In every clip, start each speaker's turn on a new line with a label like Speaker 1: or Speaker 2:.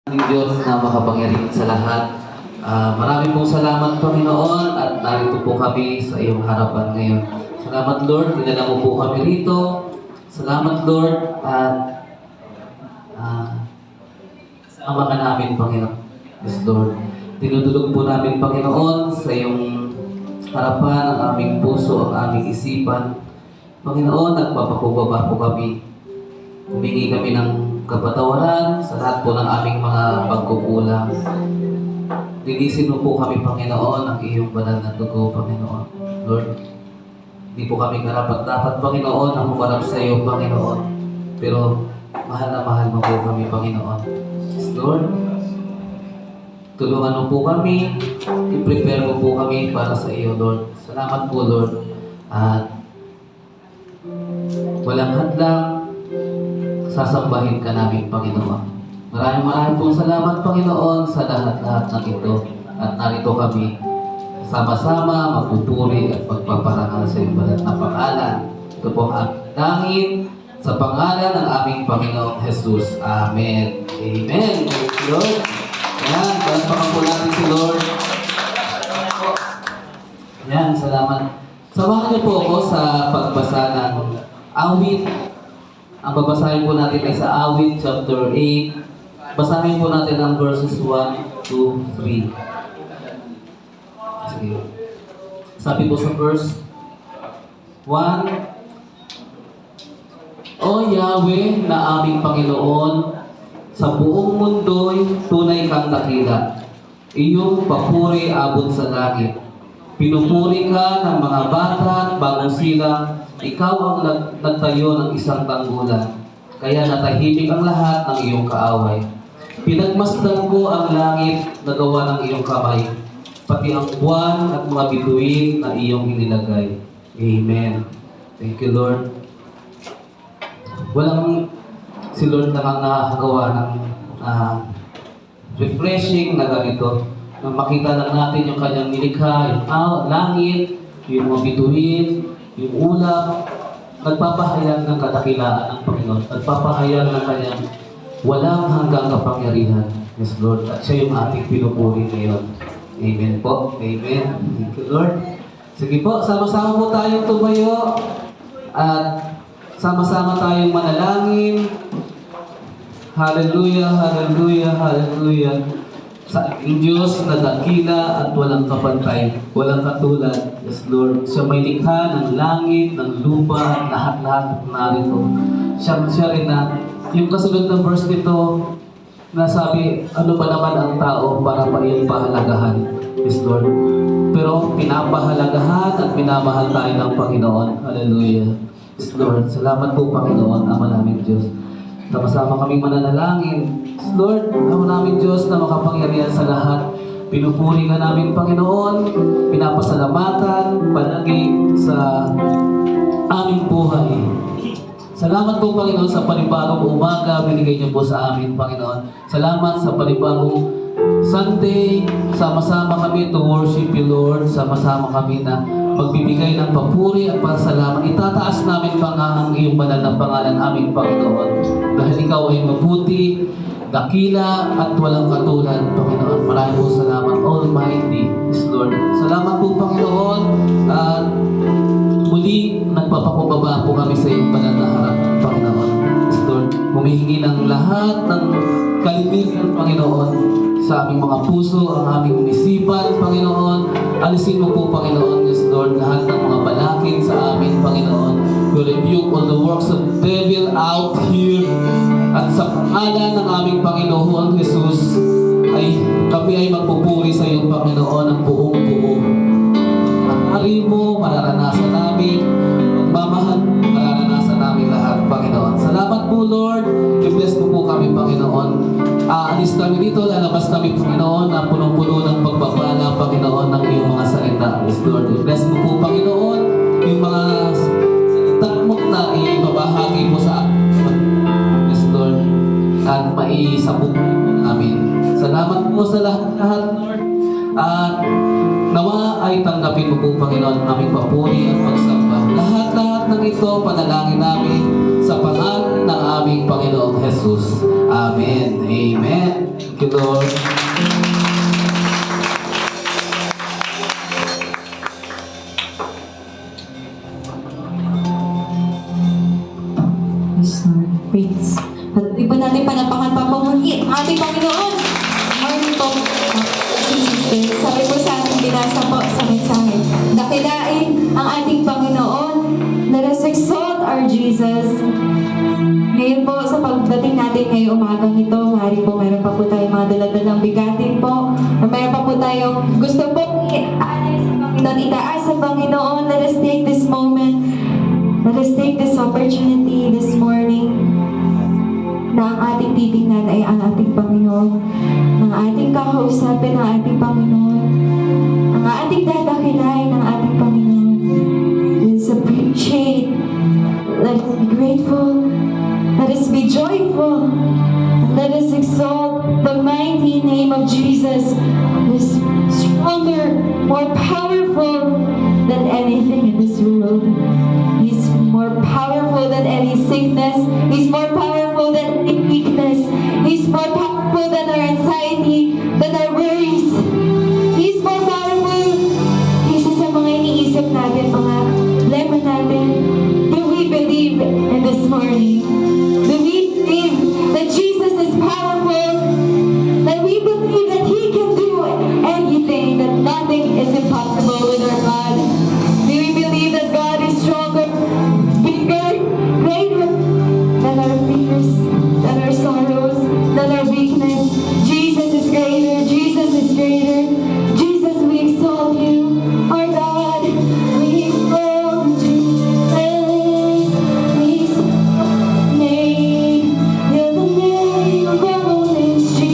Speaker 1: Ng Diyos na makapangyarihan sa lahat. Maraming pong salamat, Panginoon, at narito po kami sa iyong harapan ngayon. Salamat, Lord, dinala mo po kami rito. Salamat, Lord, at ama ka namin, Panginoon. Yes, Lord. Dinudulog po namin, Panginoon, sa iyong harapan ang aming puso, ang aming isipan. Panginoon, nagpapakubaba po kami. Humingi kami ng kapatawaran sa lahat po ng aming mga pagkukulang. Linisin mo po kami, Panginoon, ang iyong banal na dugo, Panginoon. Lord, hindi po kami karapat-dapat, Panginoon, na humarap sa iyo, Panginoon. Pero mahal na mahal mo po kami, Panginoon. Yes, Lord, tulungan mo po kami, i-prepare mo po kami para sa iyo, Lord. Salamat po, Lord. At walang hadlang, sasambahin ka namin, Panginoon. Maraming pong salamat, Panginoon, sa lahat-lahat ng ito. At narito kami, sama-sama, magpupuri at magpaparangal sa iyong banal na pangalan. Ito po ang langit sa pangalan ng aming Panginoong Jesus. Amen. Amen. Thank you, Lord. Yan, palakpakan po natin si Lord. Yan, salamat. Samahan niyo po ako sa pagbasa ng awit. Ang babasahin po natin ay sa Awit chapter 8. Basahin po natin ang verses 1, 2, 3. Sige. Sabi po sa verse 1, O Yahweh na aming Panginoon, sa buong mundo'y tunay kang dakila. Iyong papuri abot sa langit. Pinupuri ka ng mga bata at bagong silang. Ikaw ang nagtayo ng isang tanggulan, kaya natahimik ang lahat ng iyong kaaway. Pinagmasdan ko ang langit na gawa ng iyong kamay, pati ang buwan at mga bituin na iyong inilagay. Amen. Thank you, Lord. Walang si Lord na nakagawa ng refreshing na ganito. Na makita lang natin yung kanyang nilikha, yung langit, yung mga bituin, yung ulap, nagpapahayag ng kadakilaan ng Panginoon, nagpapahayag ng kanyang walang hanggang kapangyarihan. Yes, Lord. At siya yung ating pinupuri ngayon. Amen po. Amen. Thank you, Lord. Sige po, sama-sama po tayong tumayo at sama-sama tayong manalangin. Hallelujah, hallelujah, hallelujah. Sa ating Diyos na dakila at walang kapantay, walang katulad. Yes, Lord. Siya may likha ng langit, ng lupa, lahat-lahat narito. Siya rin na, yung kasunod na verse nito, na sabi, ano ba naman ang tao para pa iyong pahalagahan? Yes, Lord. Pero pinapahalagahan at minamahal tayo ng Panginoon. Hallelujah. Yes, Lord. Salamat po, Panginoon, Ama namin Diyos. Sama-sama kaming mananalangin. Lord, Ama namin Diyos na makapangyarihan sa lahat. Pinupuri ka namin, Panginoon. Pinapasalamatan palagi sa aming buhay. Salamat po, Panginoon, sa panibagong umaga binigay niyo po sa amin, Panginoon. Salamat sa panibagong Sunday. Sama-sama kami to worship you, Lord. Sama-sama kami na magbibigay ng papuri at pasalamat. Itataas namin ang iyong banal na pangalan, aming Panginoon. Dahil ikaw ay mabuti, dakila at walang katulad, Panginoon. Maraming po salamat, Almighty, Lord. Salamat po, Panginoon. At muli, nagpapakubaba po kami sa iyong banal na harap, Panginoon. Lord, humihingi ng lahat ng kalimitan, Panginoon, sa aming mga puso, ang aming isipan, Panginoon. Alisin mo po, Panginoon, yes, Lord, lahat ng mga balakid sa amin, Panginoon. We rebuke all the works of the devil out here. At sa pangalan ng aming Panginoon Jesus, kami ay magpupuri sa iyo, Panginoon, ng buong buo. Ang hari mo, mararanasan namin. Magmamahal, mararanasan namin lahat, Panginoon. Salamat po, Lord. I-bless mo po kami, Panginoon. Aalis kami dito, lalabas kami, Panginoon, na punong-puno ng pagbabala, Panginoon, ng iyong mga salita. Yes, Lord. I-bless mo po, Panginoon, yung mga salita mo na ibabahagi mo sa akin. Yes, Lord. At maisabot namin. Salamat po sa lahat-lahat, Lord. At nawa ay tanggapin mo po, Panginoon, aming papuri at pagsamba. Lahat-lahat ng ito, panalangin namin sa pangalan ng aming Panginoong Jesus. Amen. Amen. you, Lord.
Speaker 2: Yes, Lord. Praise. Patuloy po natin panapakan pa po muli ang ating Panginoon. Morning po, sister. Sabi po sa ating binasa po sa mensahe, dakilain ang ating Panginoon. Let us exalt our Jesus. Ngayon po, sa pagdating natin ngayong umagang ito, maaari po meron pa po tayong mga daladalang bigatin po, or meron pa po tayong gusto po i-alay sa Panginoon, itaas sa Panginoon. Let us take this moment. Let us take this opportunity this morning na ang ating titingnan ay ang ating Panginoon, ng ating kakausapin ng ating Panginoon, ang ating dadakilain ng ating Panginoon. Let us appreciate, let us be grateful, let us be joyful, and let us exalt the mighty name of Jesus, who is stronger, more powerful than anything in this world. He's more powerful than any sickness. He's more powerful than any weakness. He's more powerful than our anxiety, than our worries. He's more powerful kaysa sa mga iniisip natin, mga problema natin. Do we believe in this morning? Do we believe that Jesus is powerful? That we believe that He can do anything, that nothing is impossible with our God? Do we believe that God is stronger, bigger, greater than our fears, than our sorrows, than our weakness? Jesus is greater. Jesus is greater. Jesus, we exalt you. Our God, we exalt Jesus. We exalt your name. You're the name above all names, Jesus.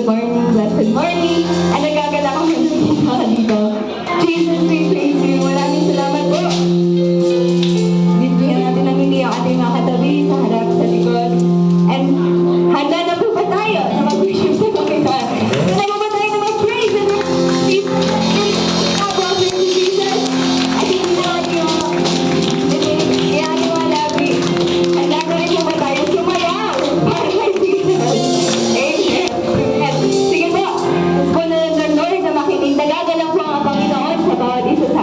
Speaker 2: good morning, blessed morning. Ang nagagala kami dito. Jesus, we praise you. Maraming salamat po. Bibigyan natin ng hindi ang ating mga katabi sa harap, sa likod. And handa na po ba tayo na mag-worship sa Panginoon? Handa na ba tayo na mag-praise and worship our brother Jesus? At hindi naman yung ating mga labi. Handa na rin po ba tayo sumayaw para kay Jesus? Amen. Sige po, let's go na ng Lord na makinig. Nagagalang po ang Panginoon sa bawat isa sa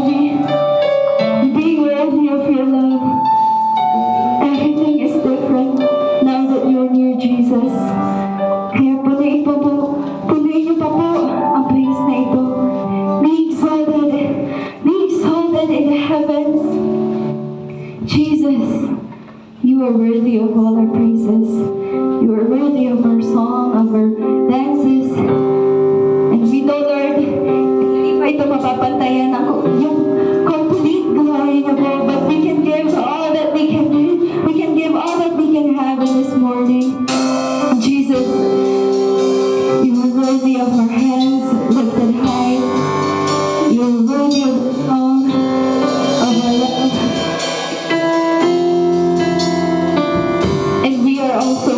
Speaker 2: being worthy of your love. Everything is different now that you're near Jesus. Kaya punuin niyo pa po ang place na ito. Be exalted in the heavens. Jesus, you are worthy of all our praises. You are worthy of our song, of our dances. And we know, Lord, hindi pa ito mapapantayan yung complete glory niyo po. But we can give all that we can do. We can give all that we can have in this morning. Jesus, you are worthy of our hands lifted high. You are worthy of the song of our love. And we are also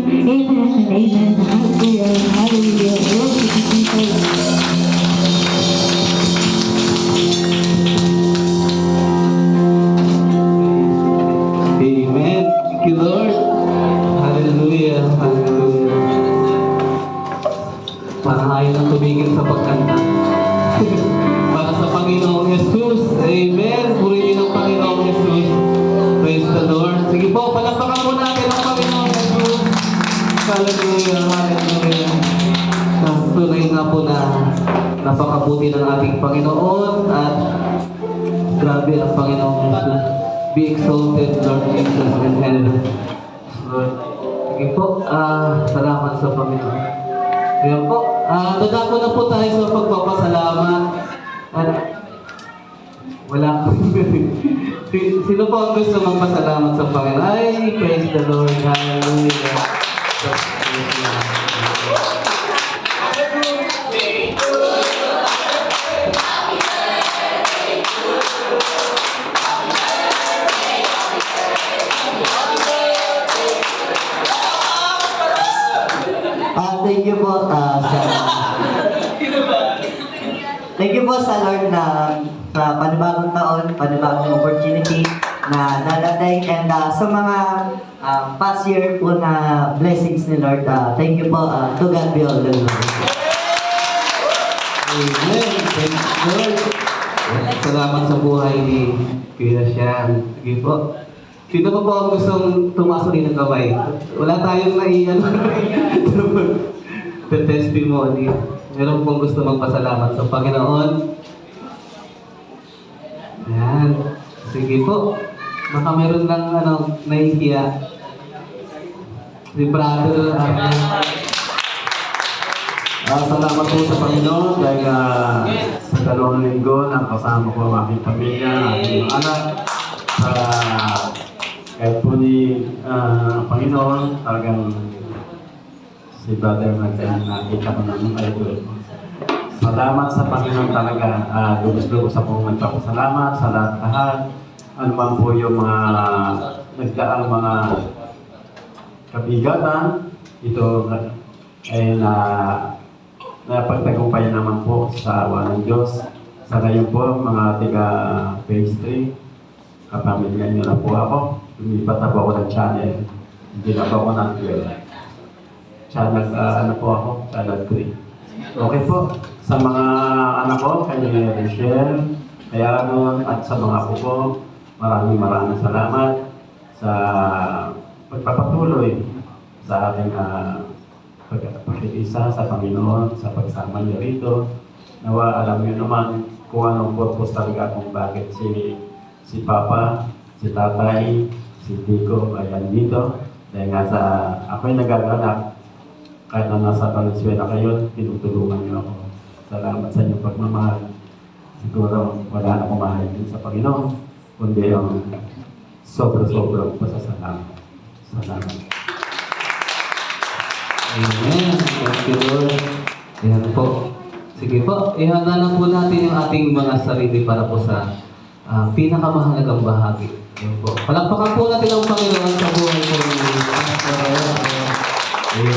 Speaker 2: name. Amen and amen. Hallelujah. Hallelujah. Glory to Jesus.
Speaker 1: Amen. Thank you, Lord. Hallelujah. Hallelujah. Parang ayaw nang tumigil sa pagkanta. Para sa Panginoong Jesus. Amen. Purihin ng Panginoong Jesus. Praise the Lord. Sige po, palakpakan po natin ang Panginoong Jesus. Hallelujah. Hallelujah. Tunay nga po na napakabuti ng ating Panginoon at grabe ang Panginoong Jesus. Be exalted, Lord Jesus, in heaven. Lord. Sige po, salamat sa Panginoon. Ayan po, dadako na po tayo sa pagpapasalamat. At wala po. Sino po ang gusto magpasalamat sa Panginoon? Ay, praise the Lord. Hallelujah.
Speaker 3: Thank you po Thank you po sa Lord na sa panibagong taon, panibagong opportunity na dadating and sa mga past year po na blessings ni Lord. Thank you po. To God be all the glory.
Speaker 1: Amen. Thank you, Lord. Salamat sa buhay ni Kuya Sian. Sige po. Sino pa po ang gustong tumaso rin ng kamay? Wala tayong naiyan. The testimony. Meron pong gusto magpasalamat sa Panginoon. Yan. Sige po. Baka meron lang nahihiya. Si brother.
Speaker 4: Salamat po sa Panginoon dahil sa dalawang linggo na kasama ko ang aking pamilya, aking mga anak. Kahit po ni Panginoon, talagang si brother nakita ko naman kayo. Salamat sa Panginoon talaga. Lubos-lubos akong nagpapasalamat sa lahat-lahat. Ano man po yung mga nagdaang mga kabigatan, ito ay napagtagumpayan naman po sa awa ng Diyos. Sa ngayon po, mga tiga Phase 3, kapamilya niyo na po ako. Lumipat na po ako ng channel. Hindi na po ako ng channel, po ako, channel 3. Okay po, sa mga anak ko, kay Michelle, kay Anon, at sa mga apo ko, maraming salamat sa pagpapatuloy sa ating pagkakapakikisa sa Panginoon, sa pagsama niyo rito. Nawa, alam niyo naman kung anong purpose talaga kung bakit si Papa, si Tatay, si Tico ay andito. Dahil nga sa ako'y nagagalak, kahit na nasa Valenzuela kayo, tinutulungan niyo ako. Salamat sa inyong pagmamahal. Siguro wala na kumahalin din sa Panginoon, kundi ang sobra-sobrang pasasalamat. Salamat.
Speaker 1: Amen. Thank you, Lord. Ayan po. Sige po, ihanda na po natin yung ating mga sarili para po sa pinakamahalagang bahagi. Ayan po. Palakpakan po natin ang Panginoon sa buhay po ng Amen.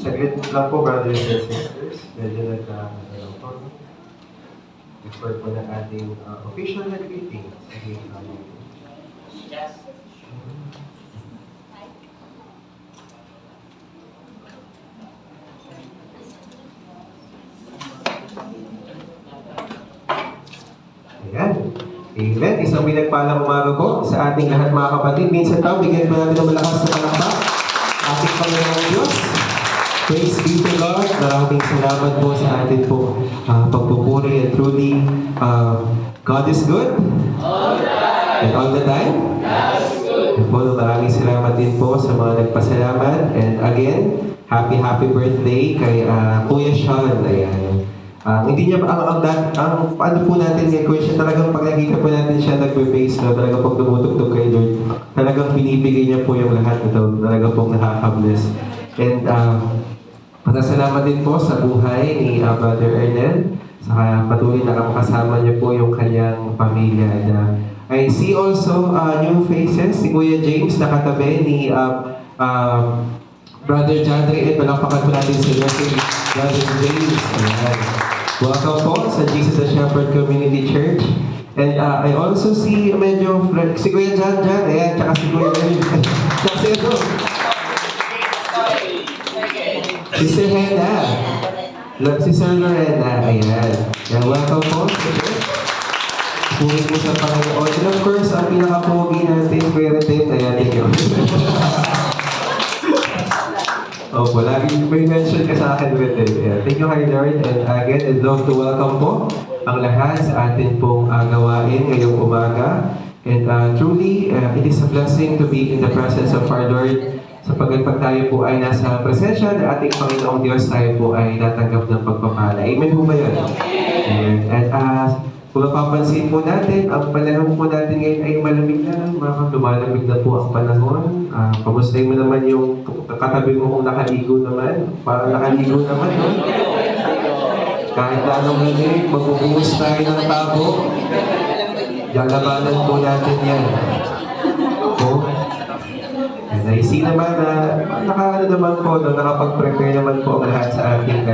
Speaker 5: Saglit lang po, brothers and sisters. Medyo nagkakalaw po. Before po ng ating official na greeting. Sige, Ayan. Amen. Isang pinagpalang umaga po sa ating lahat mga kapatid. Minsan pa, bigyan po natin ng malakas na palakpak. Ating Panginoong Diyos. Praise be to God. Maraming salamat po sa atin po pagpupuri and truly God is good. And all the time? God is good. Maraming salamat din po sa mga nagpasalamat. And again, happy birthday kay Kuya Sean. Ayan. Hindi niya, ang ano po natin ngayon, Kuya Sean, talagang pag nakita po natin siya nagbe-base, no, talagang pag tumutugtog kay Lord, talagang binibigay niya po yung lahat ito. Talagang pong nakaka-bless. And pasasalamat din po sa buhay ni Brother Ernel. Saka patuloy na kasama niya po yung kanyang pamilya. I see also new faces. Si Kuya James nakatabi ni Brother Jandre. At palakpakan po natin si Brother James. Ayan. Welcome po sa Jesus the Shepherd Community Church. And I also see medyo si Kuya Jan. Ayan, tsaka si Kuya James. Tsaka si ito. Si Sir Hena. Si Sir Lorena. Ayan. Yan, welcome po. Puri po sa Panginoon. And of course, ang pinaka-pogi natin, Kuya Retem. Ayan, thank you. Opo, lagi may mention ka sa akin, Retem. Thank you, kay Lord. And again, I'd love to welcome po ang lahat sa atin pong gawain ngayong umaga. And truly, it is a blessing to be in the presence of our Lord. Sapagkat pag tayo po ay nasa presensya ng ating Panginoong Diyos, tayo po ay natanggap ng pagpapala. Amen po ba yun? Amen. At kung mapapansin po natin, ang panahon po natin ngayon ay malamig na. Lumalamig na po ang panahon. Kamusta mo naman yung katabi mo kung nakaligo naman? Parang nakaligo naman, no? Kahit na anong lamig, magbubuhos tayo ng tabo. Lalabanan po natin yan. And I see naman na naman po, nakapag-prepare naman po ang lahat sa ating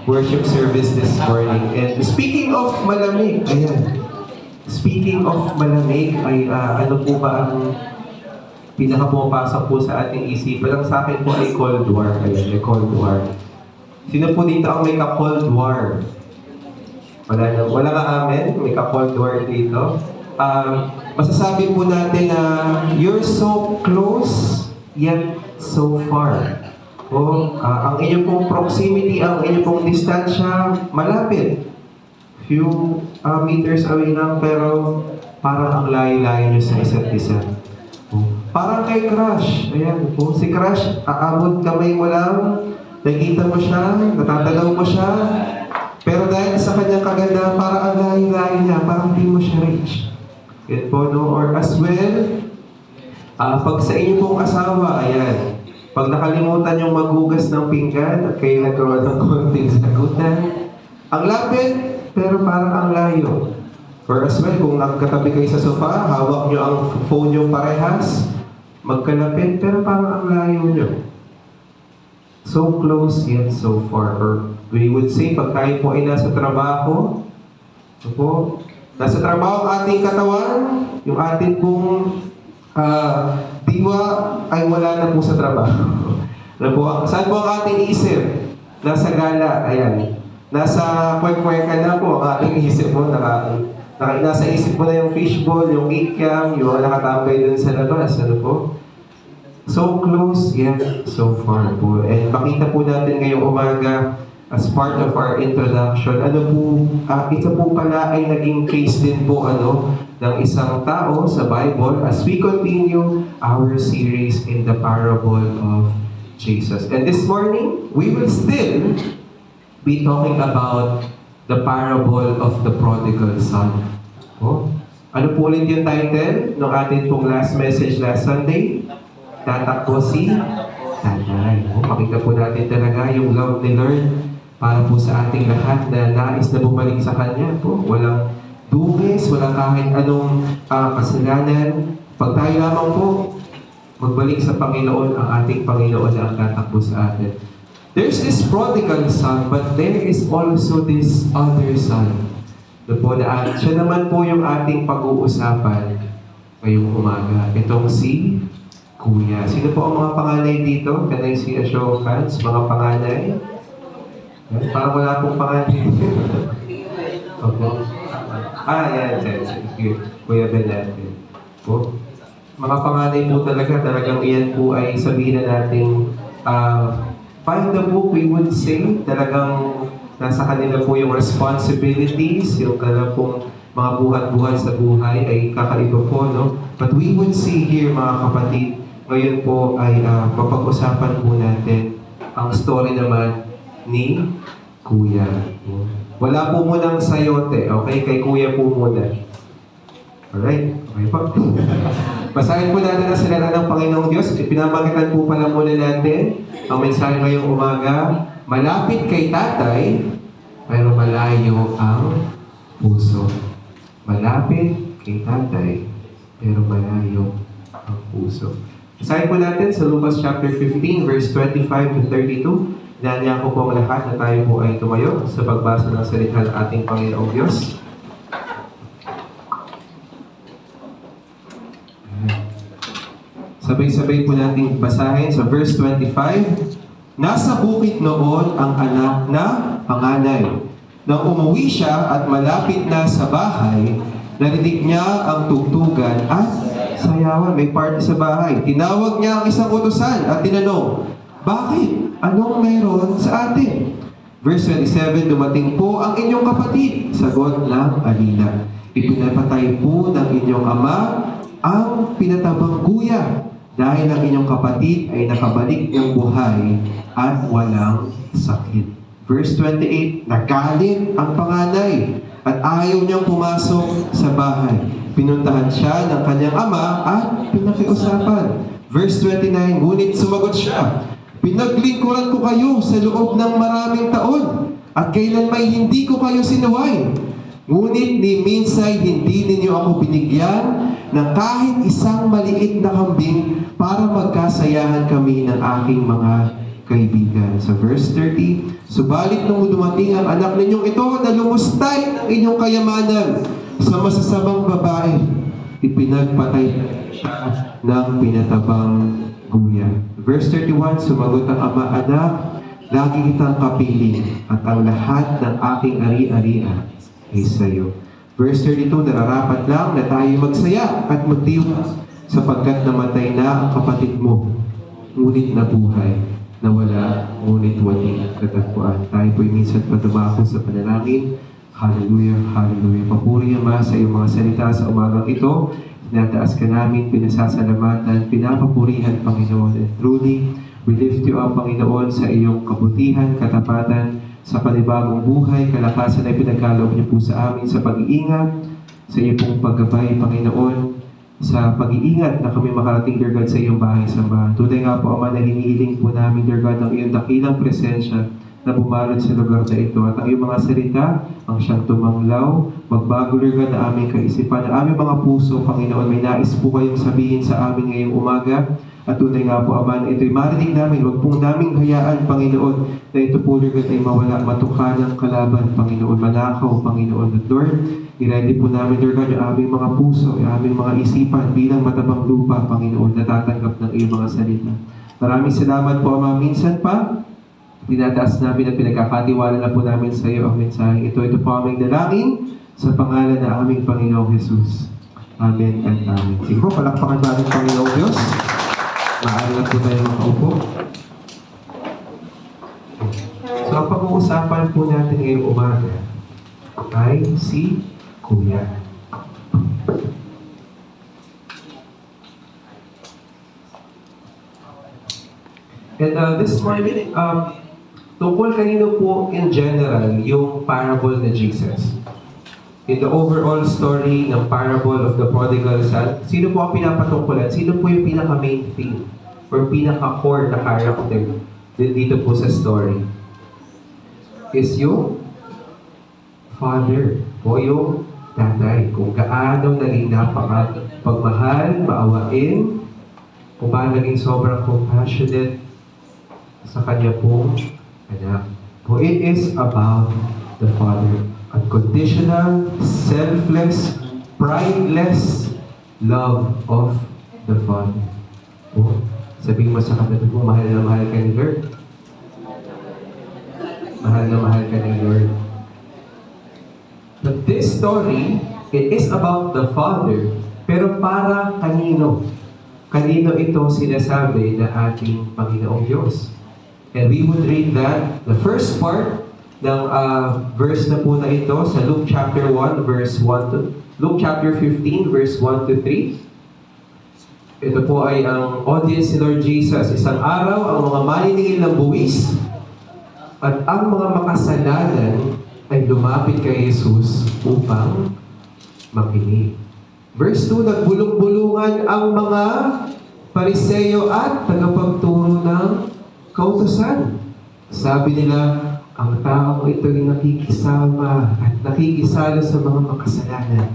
Speaker 5: worship service this morning. And speaking of malamig, ayan. Speaking of malamig, ay ano po ba ang pinaka-pumapasok po sa ating isipan? Ang sa akin po ay Cold War. Ayan, may Cold War. Sino po dito ang may ka-Cold War? Wala ka amen? May ka-Cold War dito? Masasabi po natin na you're so close, yet so far. Ang inyong pong proximity, ang inyong pong distansya, malapit. Few meters away lang, pero parang ang layo-layo nyo sa isa't isa. Parang kay Crush. Ayan po, si Crush, aabot kamay mo lang, nakita mo siya, natatalaw mo siya, pero dahil sa kanyang kaganda, parang ang layo-layo niya, parang di mo siya reach. Yan po, no? Or as well, pag sa inyo pong asawa, ayan, pag nakalimutan yung maghugas ng pinggan at kayo nagkaroon ng konting sagutan, ang lapit, pero parang ang layo. Or as well, kung nagkatabi kayo sa sofa, hawak nyo ang phone nyo parehas, magkalapit, pero parang ang layo nyo. So close, yet so far. Or we would say, pag tayo po ay nasa trabaho, ito po, nasa trabaho ang ating katawan, yung ating pong diwa ay wala na po sa trabaho. Ano po, saan po ang ating isip? Nasa gala, ayan. Nasa kwek-kweka na po ang ating isip mo. Nasa isip mo na yung fishball, yung ikyam, yung nakatambay dun sa labas. Ano po? So close, yet so far po. And makita po natin ngayong umaga, as part of our introduction, ito po pala ay naging case din po ng isang tao sa Bible as we continue our series in the parable of Jesus. And this morning, we will still be talking about the parable of the prodigal son. Ano po ulit yung title ng ating pong last message last Sunday? Tatakbo si Tatay. Makita po natin talaga yung love ni Lord para po sa ating lahat na nais na bumalik sa Kanya po. Walang dugis, walang kahit anong kasalanan. Pag tayo lamang po, magbalik sa Panginoon, ang ating Panginoon na ang tatakbo sa atin. There's this prodigal son, but there is also this other son. Siya naman po yung ating pag-uusapan ngayong umaga. Itong si Kuya. Sino po ang mga panganay dito? Can I see a show of hands? Mga panganay? Parang wala pong panganay. Okay. Yan. Kuya Benete. Mga panganay po talagang iyan po ay sabihin na natin find the book, we would say, talagang nasa kanila po yung responsibilities, yung kanilang pong mga buhat-buhat sa buhay ay kakaiba po, no? But we would see here, mga kapatid, ngayon po ay mapag-usapan po natin ang story naman ni Kuya. Wala po munang sayote, okay? Kay Kuya po muna. Alright, okay po. Basahin po natin ang salita ng Panginoong Diyos. Pinamagitan po pala muna natin ang mensahe ngayong umaga. Malapit kay tatay, pero malayo ang puso. Malapit kay tatay, pero malayo ang puso. Basahin po natin sa Lucas chapter 15, verse 25 to 32. Nanya ko po ang lahat na tayo po ay tumayo sa pagbasa ng salita ng ating Panginoong Diyos. Sabay-sabay po natin basahin sa verse 25. Nasa bukid noon ang anak na panganay. Nang umuwi siya at malapit na sa bahay, narinig niya ang tugtugan at sayawan. May party sa bahay. Tinawag niya ang isang utusan at tinanong, bakit? Anong mayroon sa atin? Verse 27, dumating po ang inyong kapatid. Sagot ng alila. Ipinapatay po ng inyong ama ang pinatabang guya dahil ang inyong kapatid ay nakabalik ng buhay at walang sakit. Verse 28, nagalit ang panganay at ayaw niyang pumasok sa bahay. Pinuntahan siya ng kanyang ama at pinakiusapan. Verse 29, ngunit sumagot siya, pinaglingkuran ko kayo sa loob ng maraming taon at kailan may hindi ko kayo sinuway. Ngunit ni minsay hindi ninyo ako binigyan ng kahit isang maliit na kambing para magkasayahan kami ng aking mga kaibigan. Sa verse 30, subalit nung dumating ang anak ninyong ito na lumustay ng inyong kayamanan sa masasamang babae, ipinagpatay siya ng pinatabang guya. Verse 31, sumagot ang ama, anak, lagi kitang kapiling at ang lahat ng aking ari-arian ay sa iyo. Verse 32, nararapat lang na tayo magsaya at magtiwas sapagkat namatay na ang kapatid mo, ngunit nabuhay, nawala, ngunit waling katagpuan. Tayo po'y minsan pa dumako sa panalangin. Hallelujah, hallelujah. Papuri Ama sa iyong mga salita sa umagang ito. Tinataas ka namin, pinasasalamatan, pinapapurihan, Panginoon. And truly, we lift you up, Panginoon, sa iyong kabutihan, katapatan, sa panibagong buhay, kalakasan ay pinagkaloob niyo po sa amin sa pag-iingat, sa iyong pong paggabay, Panginoon, sa pag-iingat na kami makarating, dear God, sa iyong bahay sambahan. Tunay nga po, Ama, na hinihiling po namin, dear God, ang iyong dakilang presensya na bumalot sa lugar na ito. At ang iyong mga salita, ang siyang tumanglaw, magbago, dear God, na aming kaisipan, na aming mga puso, Panginoon, may nais po kayong sabihin sa amin ngayong umaga. At tunay nga po, Ama, na ito'y marinig namin, huwag pong naming hayaan, Panginoon, na ito po, Lord, ay mawala, matukanang kalaban, Panginoon, manakaw, Panginoon. At Lord, i-ready po namin, Lord God, yung aming mga puso, yung aming mga isipan bilang matabang lupa, Panginoon, natatanggap ng iyong mga salita. Maraming salamat po, Ama. Minsan pa, tinataas namin at pinagkakatiwala na po namin sa iyo ang mensahe. Ito po aming dalangin sa pangalan ng aming Panginoong Jesus. Amen and amen. Sige po, palakpakan natin Panginoong Diyos. Maaari na po tayo makaupo. So, ang pag-uusapan po natin ngayong umaga ay si Kuya. And this morning, tungkol kanino po in general yung parable ni Jesus. In the overall story ng parable of the prodigal son, sino po ang pinapatungkulan? Sino po yung pinaka-main theme or pinaka-core na character dito po sa story? Is yung father o yung tatay. Kung gaano naging pagmahal, maawain, kung paano naging sobrang compassionate sa kanya pong anak. So it is about the father. Unconditional, selfless, prideless love of the Father. Oh, sabihin mo sa kapatid mo, mahal na mahal ka ni Lord. Mahal na mahal ka ni Lord. But this story, it is about the Father, pero para kanino? Kanino ito sinasabi na ating Panginoong Diyos? And we would read that the first part ng verse na po na ito sa Luke chapter 1 verse 1 to Luke chapter 15 verse 1 to 3. Ito po ay ang audience ni Lord Jesus. Isang araw, ang mga maniningil ng buwis at ang mga makasalanan ay lumapit kay Jesus upang makinig. Verse 2, nagbulong-bulungan ang mga Pariseo at tagapagturo ng kautusan. Sabi nila, ang taong ito ay nakikisama at nakikisalo sa mga makasalanan.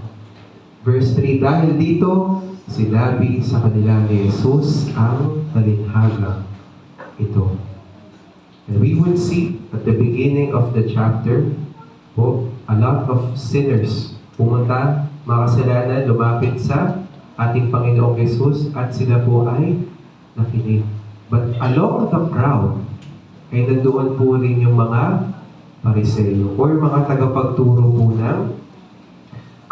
Speaker 5: Verse 3, dahil dito, sinabi sa kanila ni Jesus ang talinhaga ito. And we would see at the beginning of the chapter, po, a lot of sinners pumunta, makasalanan, lumapit sa ating Panginoong Jesus at sila po ay nakinig. But along the crowd, ay nandoon po rin yung mga Pariseo or mga tagapagturo po ng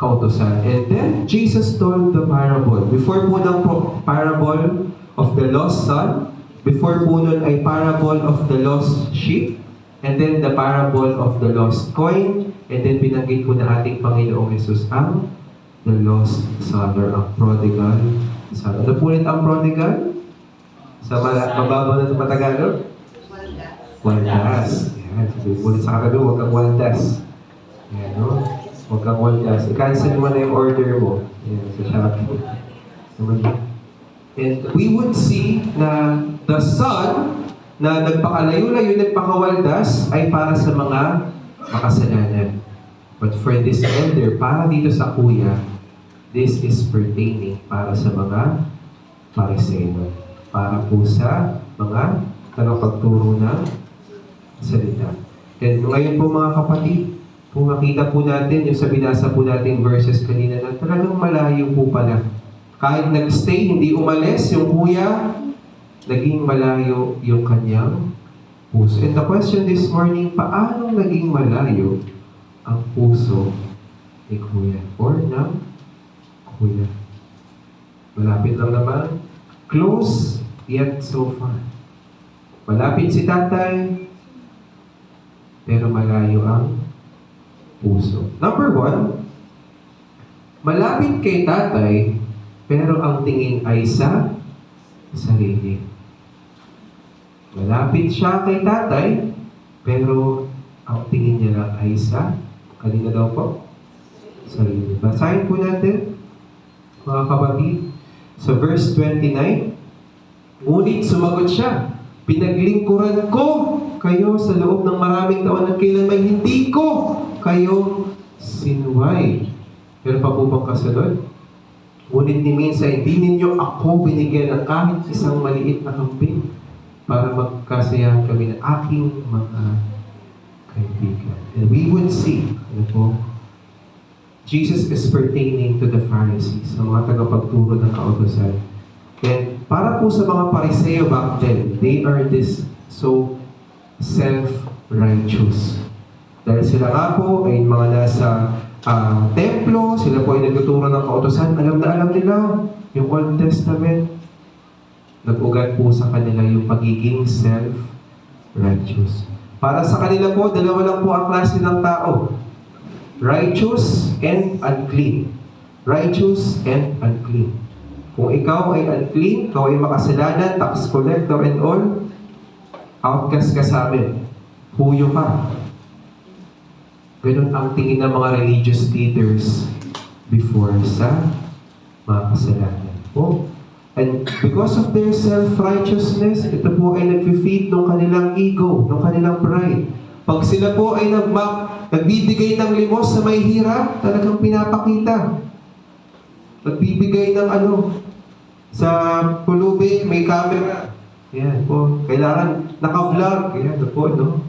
Speaker 5: kautusan. And then, Jesus told the parable. Before po ng parable of the lost son, before po nun ay parable of the lost sheep, and then the parable of the lost coin, and then binanggit po na ating Panginoong Jesus ang the lost son or ang prodigal son. Ano po ulit ang prodigal? Sa mababaw na sa Patagalog? Waldas. Yan. Sabi po ulit sa katabi, huwag kang waldas. Yan, no? Huwag kang waldas. I-cancel mo na yung order mo. Yan, sa Shopee. And we would see na the son na nagpakalayo-layo, nagpakawaldas ay para sa mga makasalanan. But for this elder, para dito sa kuya, this is pertaining para sa mga Pariseo. Para po sa mga tagapagturo ng salita. And ngayon po mga kapatid, kung makita po natin yung sa binasa po natin verses kanina na talagang malayo po pala. Kahit nagstay, hindi umalis yung kuya, naging malayo yung kanyang puso. And the question this morning, paano naging malayo ang puso ni kuya or ng kuya? Malapit lang naman. Close, yet so far. Malapit si tatay, pero malayo ang puso. Number 1, malapit kay tatay, pero ang tingin ay sa sarili. Malapit siya kay tatay, pero ang tingin niya lang ay sa kanina daw po? Sarili. Basahin po natin, mga kapatid, sa verse 29, ngunit sumagot siya, pinaglingkuran ko kayo sa loob ng maraming taon at kailanman hindi ko kayo sinuway. Pero pa po bang kasunod? Ngunit ni minsan, hindi ninyo ako binigyan ng kahit isang maliit na kambing para magkasayahan kami ng aking mga kaibigan. And we would see, ano po, Jesus is pertaining to the Pharisees, sa mga tagapagturo ng kautusan. And para po sa mga Pariseo back then, they are this so self-righteous. Dahil sila nga po ay mga nasa templo, sila po ay nagtuturo ng kautusan, alam na alam nila yung Old Testament. Nag-ugat po sa kanila yung pagiging self-righteous. Para sa kanila po, dalawa lang po ang klase ng tao. Righteous and unclean. Righteous and unclean. Kung ikaw ay unclean, ikaw ay makasalanan, tax collector and all, outcast ka sa amin. Huyo ka. Ganun ang tingin ng mga religious leaders before sa mga kasalanan. Oh. And because of their self-righteousness, ito po ay nag-feed ng kanilang ego, ng kanilang pride. Pag sila po ay nagbibigay ng limos sa may hirap, talagang pinapakita. Nagbibigay ng sa pulubi, may camera. Yan po. Kailangan naka-vlog. Yan po, no?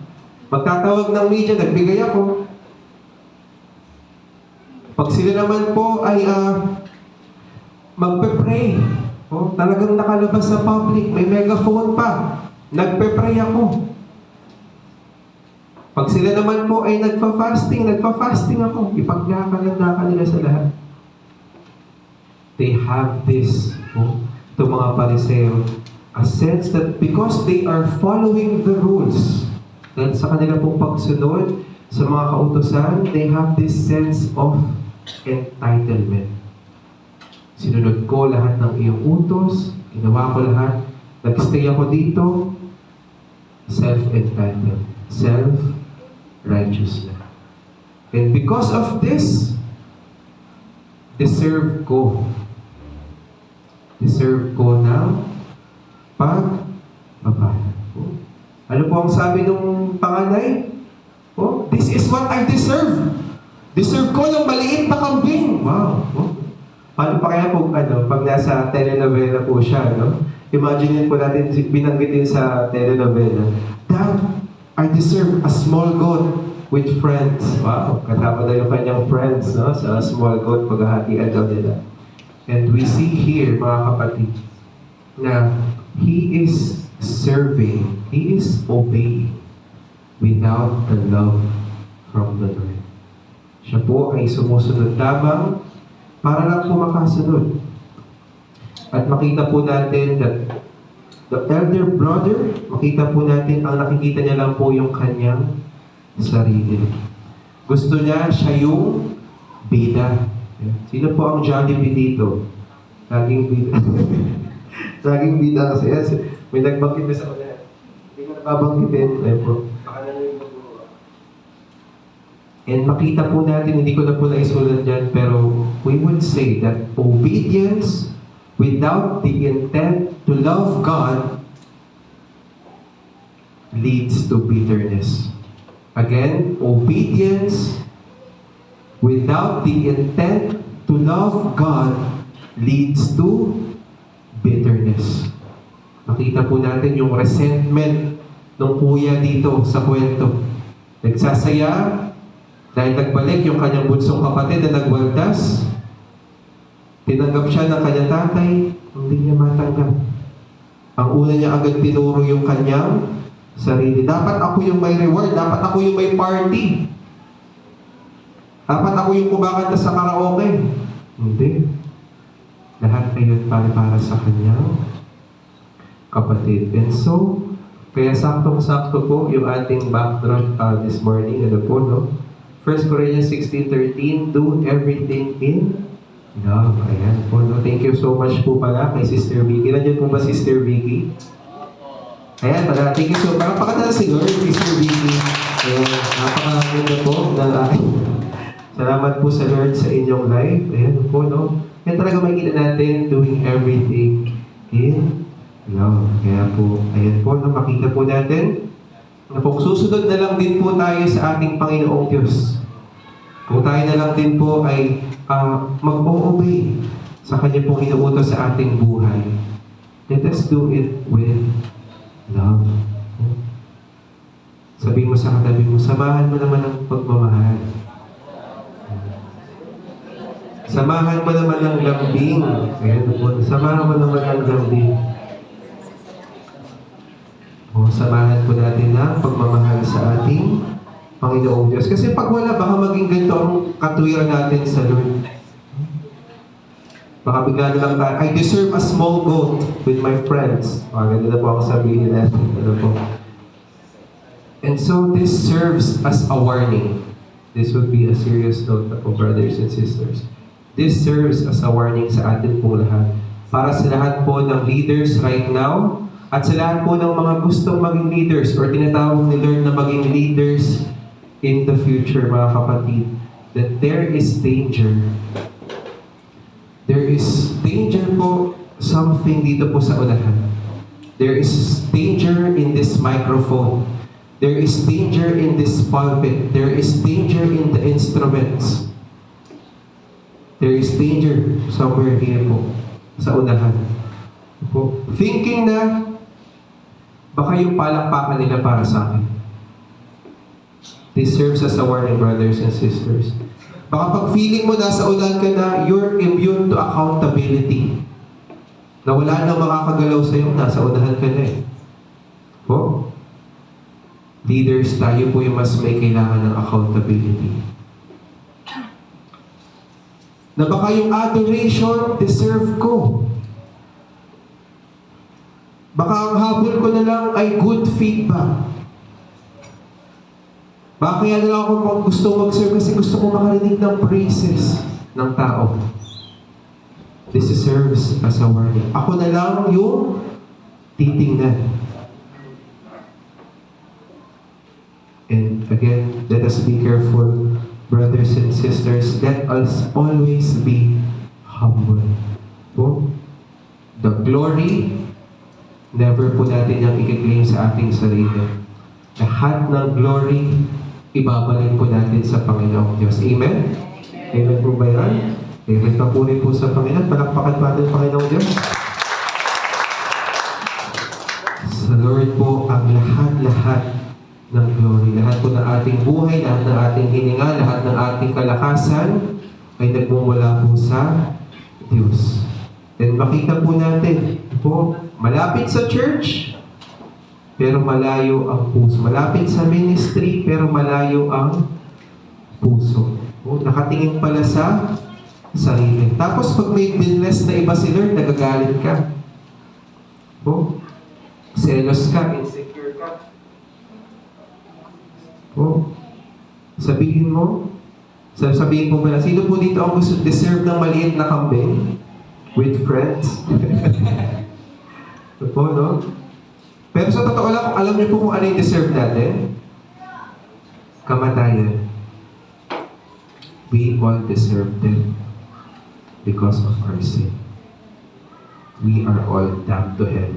Speaker 5: Magtatawag ng media, nagbigay ako. Pag sila naman po ay magpe-pray. Oh, talagang nakalabas sa public, may megaphone pa. Nagpe-pray ako. Pag sila naman po ay nagfa-fasting ako. Ipaglakalanda nila sa lahat. They have this, ito mga Pariseo, a sense that because they are following the rules, Dahil sa kanila pong pagsunod sa mga kautusan, they have this sense of entitlement. Sinunod ko lahat ng iyong utos, ginawa ko lahat, nag-stay ako dito, self-entitled, self-righteous na. And because of this, deserve ko ng pagpapala. Ano po ang sabi ng panganay? Oh, this is what I deserve. Deserve ko ng maliit na kambing. Wow. Oh. Paano pa kaya po, pag nasa telenovela po siya, no? Imagine po natin, binanggit din sa telenovela, Dad, I deserve a small goat with friends. Wow, kasama daw yung kanyang friends, no? Sa small goat, paghahatian daw nila. And we see here, mga kapatid, na he is serving, he is obeying without the love from the Lord. Siya po ay sumusunod lamang para lang po makasunod. At makita po natin that the elder brother, makita po natin, ang nakikita niya lang po yung kanyang sarili. Gusto niya, siya yung bida. Sino po ang Jollibee dito? Laging bida. Laging bida kasi. Yes, may nagbanggit na sa kanya. Hindi ko nababanggitin. Ayun po. And makita po natin, hindi ko na po naisulat dyan, pero we would say that obedience without the intent to love God leads to bitterness. Again, obedience without the intent to love God leads to bitterness. Makita po natin yung resentment ng kuya dito sa kwento. Nagsasaya dahil nagbalik yung kanyang bunsong kapatid na nagwaldas. Tinanggap siya ng kanyang tatay, hindi niya matanggap. Ang una niya agad tinuro yung kanyang sarili. Dapat ako yung may reward, dapat ako yung may party. Dapat ako yung kumakanta sa karaoke. Hindi. Lahat ay yun para sa kanyang kapatid. And so, kaya saktong-sakto po yung ating backdrop this morning. Ano po, no? 1 Corinthians 16:13, do everything in love. Ayan po, no? Thank you so much po pala kay Sister Vicky. Nandiyan po ba Sister Vicky? Ayan, pala. Thank you so much. Pakatala si Lord, Sister Vicky. Ayan, napakaganda po. Salamat po sa Lord sa inyong life. Ayan po, no? Yan talaga makikita natin doing everything in love. Kaya po, ayan po, no? Makita po natin na kung susunod na lang din po tayo sa ating Panginoong Diyos. Kung tayo na lang din po ay mag-o-obey sa Kanya pong inuutos sa ating buhay. Let us do it with love. Sabi mo sa katabi mo, samahan mo naman ang pagmamahal. Samahan mo naman ang lambing. Ayan po, samahan mo naman ang lambing. O, samahan po natin ang pagmamahal sa ating Panginoong Diyos. Kasi pag wala, baka maging ganito ang katwiran natin sa Lord. Baka bigla na lang tayo, I deserve a small goat with my friends. Ganda na po ako sabihin natin. Ano po? And so this serves as a warning. This would be a serious note po, brothers and sisters. This serves as a warning sa atin po lahat. Para sa lahat po ng leaders right now, at sa lahat po ng mga gustong maging leaders or tinatawag ni Lord na maging leaders in the future, mga kapatid, that there is danger. There is danger po, something dito po sa unahan. There is danger in this microphone. There is danger in this pulpit. There is danger in the instruments. There is danger somewhere here po, sa unahan. Po, thinking na baka yung palakpakan nila para sa akin. This serves as a warning, brothers and sisters. Baka pag feeling mo nasa ulan ka na, you're immune to accountability. Na wala nang makakagalaw sa'yo, nasa unahan ka na eh. Po? Leaders, tayo po yung mas may kailangan ng accountability. Na baka yung adoration, deserve ko. Baka ang habol ko na lang ay good feedback. Baka kaya na lang ako gusto mag-serve kasi gusto ko makarinig ng praises ng tao. This serves as a warning. Ako na lang yung titingnan. And again, let us be careful, brothers and sisters. Let us always be humble. Po? The glory, never po natin yung i-claim sa ating sarili. Lahat ng glory, ibabalik po natin sa Panginoong Diyos. Amen? Amen po ba yan? Amen pa po rin po sa Panginoon. Palakpakan po natin Panginoong Diyos. Sa Lord po ang lahat-lahat ng glory. Lahat po ng ating buhay, lahat ng ating hininga, lahat ng ating kalakasan ay nagmumula po sa Diyos. And makita po natin po, malapit sa church, pero malayo ang puso. Malapit sa ministry, pero malayo ang puso. Po, nakatingin pala sa sarili. Tapos pag may binless na iba si Lord, nagagalit ka. Po, selos ka, insecure ka. Po, sabihin mo po ba na, sino po dito ang gusto deserve ng maliit na kambing? With friends? Po, no? Pero sa totoo lang, alam niyo po kung ano yung deserve natin? Kamatayan. We all deserve them because of our sin. We are all damned to hell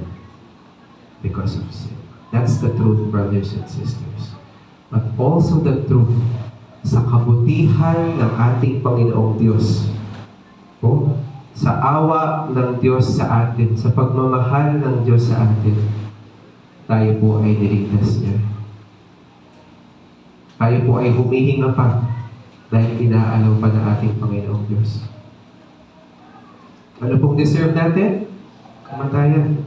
Speaker 5: because of sin. That's the truth, brothers and sisters. But also the truth sa kabutihan ng ating Panginoong Diyos. Po, sa awa ng Diyos sa atin, sa pagmamahal ng Diyos sa atin, tayo po ay niligtas niya. Tayo po ay humihinga pa dahil inaalaw pa ng ating Panginoong Diyos. Ano pong deserve natin? Kamatayan.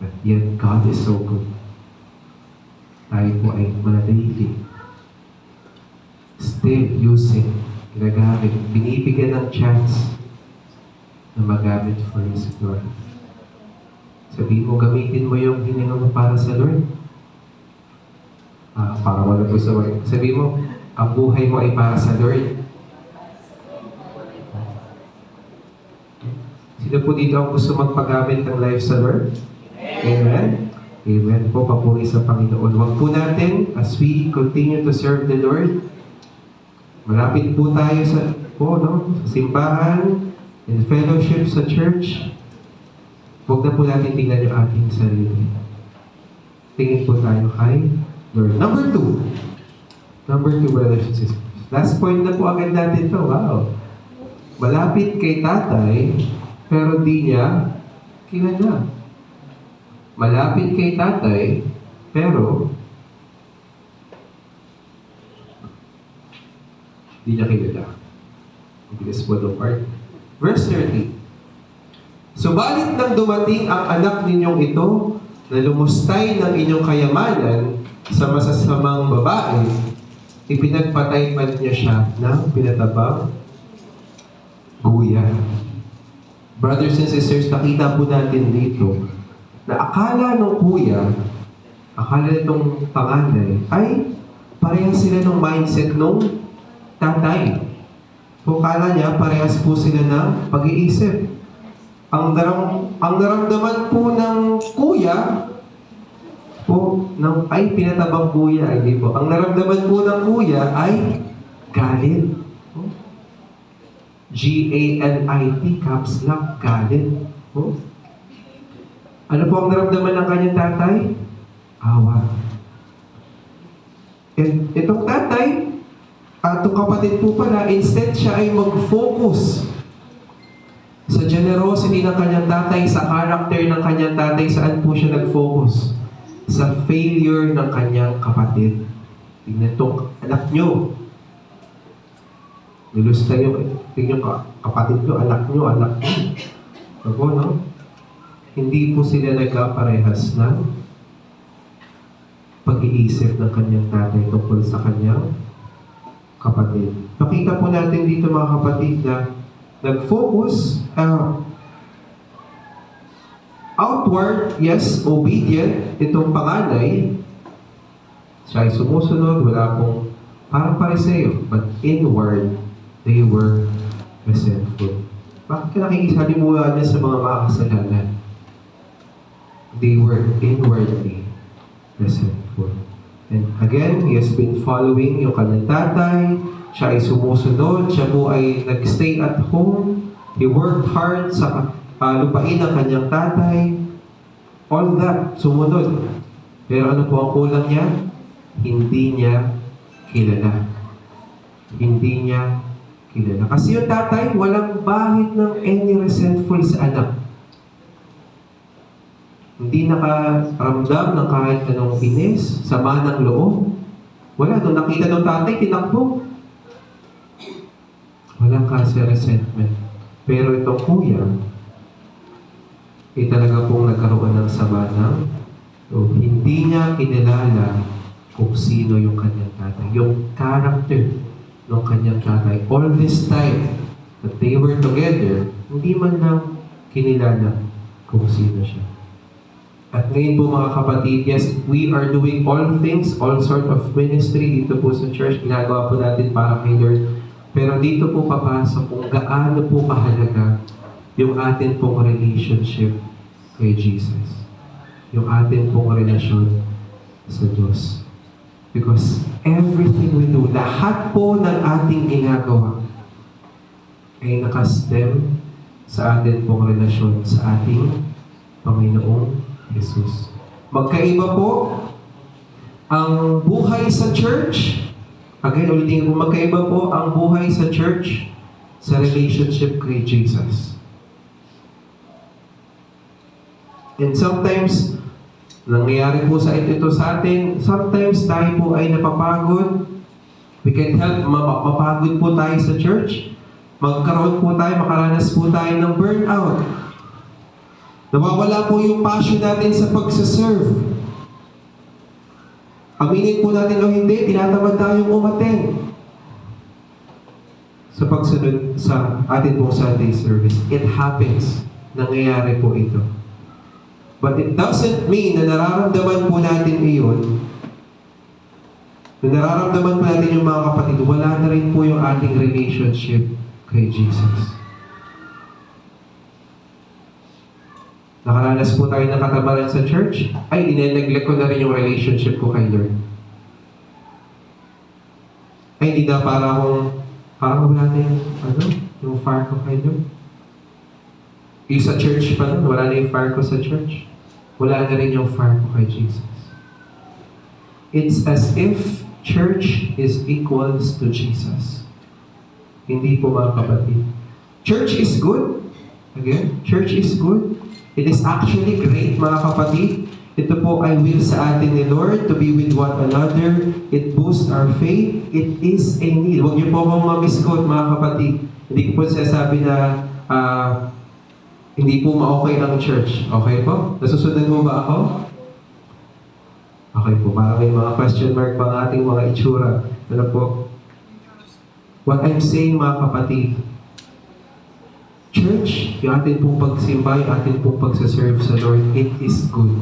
Speaker 5: But yet, God is so good. Tayo po ay manatili. Still using, ginagamit, binibigyan ng chance na magamit for His glory. Sabihin mo, gamitin mo yung hininga mo para sa Lord. Para wala po sa word. Sabihin mo, ang buhay mo ay para sa Lord. Sino po dito ang gusto magpagamit ng life sa Lord? Amen? Amen po, papuri sa Panginoon. Huwag po natin, as we continue to serve the Lord, malapit po tayo sa simbahan, in fellowship sa church, huwag na po natin tingnan yung ating sarili. Tingin po tayo kay Lord. Number two, brothers and sisters. Last point na po agad natin ito. Wow. Malapit kay tatay, pero di niya kilala. Malapit kay tatay, pero di niya kilala. Ang bilis po ng part. Verse 30. Subalit nang dumating ang anak ninyong ito na lumustay ng inyong kayamanan sa masasamang babae, ipinagpatay man niya siya ng pinatabang guya. Brothers and sisters, nakita po natin dito na akala ng kuya, akala nitong panganay, ay parehas sila ng mindset nung tatay. Kung akala niya, parehas po sila ng pag-iisip. Ang naramdaman po ng kuya, ay pinatabang kuya, hindi po. Ang naramdaman po ng kuya ay galit. G-A-L-I-T, caps lock, galit. Ano po ang naramdaman ng kanyang tatay? Awa. And itong tatay, itong kapatid po pala, instead siya ay mag-focus sa generosity ng kanyang tatay, sa character ng kanyang tatay, saan po siya nag-focus? Sa failure ng kanyang kapatid. Tingnan itong anak nyo. Nilusta yung, tingnan kapatid nyo, anak nyo. Ako, no? Hindi po sila nagkaparehas ng pag-iisip ng kanyang tatay tungkol sa kanyang kapatid. Nakita po natin dito mga kapatid na nag-focus outward, yes, obedient itong panganay, Siya ay sumusunod, wala pong parang pariseo, but inward, they were resentful. Bakit ka nakikisalimuha niya sa mga makakasalanan? They were inwardly resentful. And again, he has been following yung kanyang tatay. Siya ay sumusunod. Siya po ay nag-stay at home. He worked hard sa lupain ng kanyang tatay. All that, sumunod. Pero ano po ang kulang niya? Hindi niya kilala. Hindi niya kilala. Kasi yung tatay, walang bahid ng any resentful sa anak. Hindi nakaramdam ng kahit anong inis, sama ng loob. Wala. Nung nakita ng tatay, tinakbo. Walang kasi resentment. Pero itong kuya, talaga pong nagkaroon ng sama ng loob. Hindi niya kinilala kung sino yung kanyang tatay. Yung character ng kanyang tatay. All this time that they were together, hindi man lang kinilala kung sino siya. At ngayon po mga kapatid, yes, we are doing all things, all sort of ministry dito po sa church. Ginagawa po natin para kay Lord. Pero dito po papasok kung gaano po kahalaga yung atin pong relationship kay Jesus. Yung atin pong relasyon sa Diyos. Because everything we do, lahat po ng ating ginagawa ay nakastem sa atin pong relasyon sa ating Panginoong Jesus. Magkaiba po ang buhay sa church. Again, ulitin ko, magkaiba po ang buhay sa church sa relationship kay Jesus. And sometimes, nangyayari po ito sa atin, sometimes tayo po ay napapagod. We can help, mapagod po tayo sa church. Magkaroon po tayo, makaranas po tayo ng burnout. Nawawala po yung passion natin sa pagsaserve. Aminin po natin o hindi, tinatamad tayong umaten sa pagsunod sa atin pong Sunday service. It happens. Nangyayari po ito. But it doesn't mean na nararamdaman po natin iyon. Na nararamdaman po natin yung mga kapatid, wala na rin po yung ating relationship kay Jesus. Nakaranas po tayo ng katabaran sa church, ay dineneglect ko na rin yung relationship ko kay Lord. Ay, hindi na parang wala na yung fire ko kay Lord. Yung sa church pa nun, wala na yung fire ko sa church. Wala na rin yung fire ko kay Jesus. It's as if church is equals to Jesus. Hindi po mga kapatid. Church is good. Again, church is good. It is actually great, mga kapatid. Ito po ay will sa atin ni Lord to be with one another. It boosts our faith. It is a need. Huwag niyo po akong ma-misquote, mga kapatid. Hindi ko po sinasabi na hindi po ma-okay ang church. Okay po? Nasusundan mo ba ako? Okay po. Parang may mga question mark pa ang ating mga itsura. Ano po? What I'm saying, mga kapatid, church, yung atin pong pagsimba, yung atin pong pagsaserve sa Lord, it is good.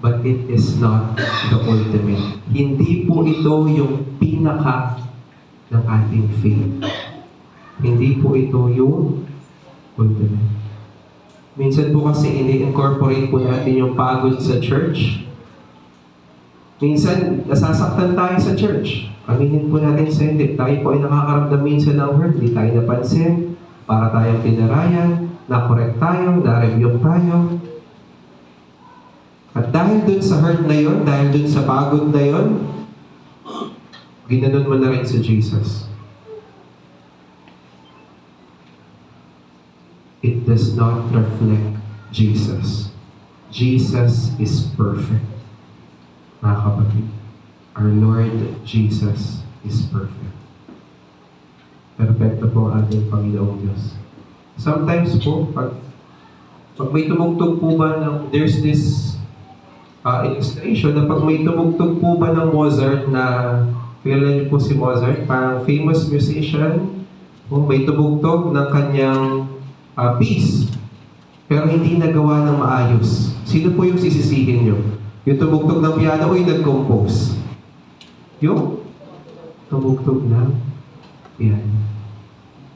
Speaker 5: But it is not the ultimate. Hindi po ito yung pinaka ng ating faith. Hindi po ito yung ultimate. Minsan po kasi ini-incorporate po natin yung pagod sa church. Minsan, nasasaktan tayo sa church. Aminin po natin sa hindi. Tayo po ay nakakaramdam minsan ng hurt. Hindi tayo napansin. Para tayong pinarayan, na-correct tayo, na-review tayo. At dahil dun sa hurt na yon, dahil dun sa pagod na yon, ginanon mo na rin sa Jesus. It does not reflect Jesus. Jesus is perfect. Mga kapatid, our Lord Jesus is perfect. Perfecto po ang ating Panginoong Diyos. Sometimes po, pag may tumugtog po ba there's this illustration na pag may tumugtog po ba ng Mozart na, kilala niyo po si Mozart, parang famous musician, may tumugtog ng kanyang piece, pero hindi nagawa ng maayos. Sino po yung sisisihin niyo? Yung tumugtog ng piano o yung nag-compose? Yung tumugtog lang. Yan.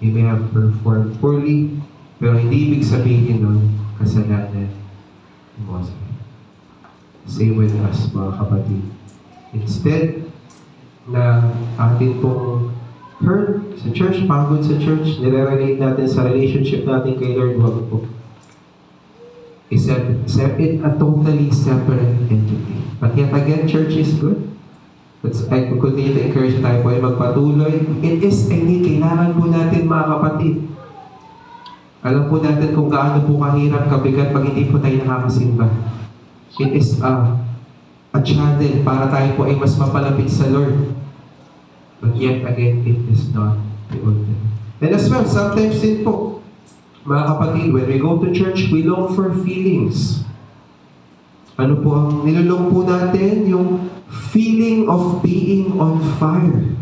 Speaker 5: You may have performed poorly, pero hindi ibig sabihin nun, kasalanan mo. Same with us, mga kapatid. Instead, na atin pong hurt sa church, pagod sa church, nire-relate natin sa relationship natin kay Lord, wag po. Set it a totally separate entity. But yet again, church is good. I continue to encourage tayo po ay magpatuloy. It is a need. Kailangan po natin, mga kapatid. Alam po natin kung gaano po kahirap, kabigat pag hindi po tayo nakakasimba. It is a channel para tayo po ay mas mapalapit sa Lord. But yet again, it is not the ultimate. And as well, sometimes din po, mga kapatid, when we go to church, we long for feelings. Ano po ang nilulong po natin? Yung feeling of being on fire.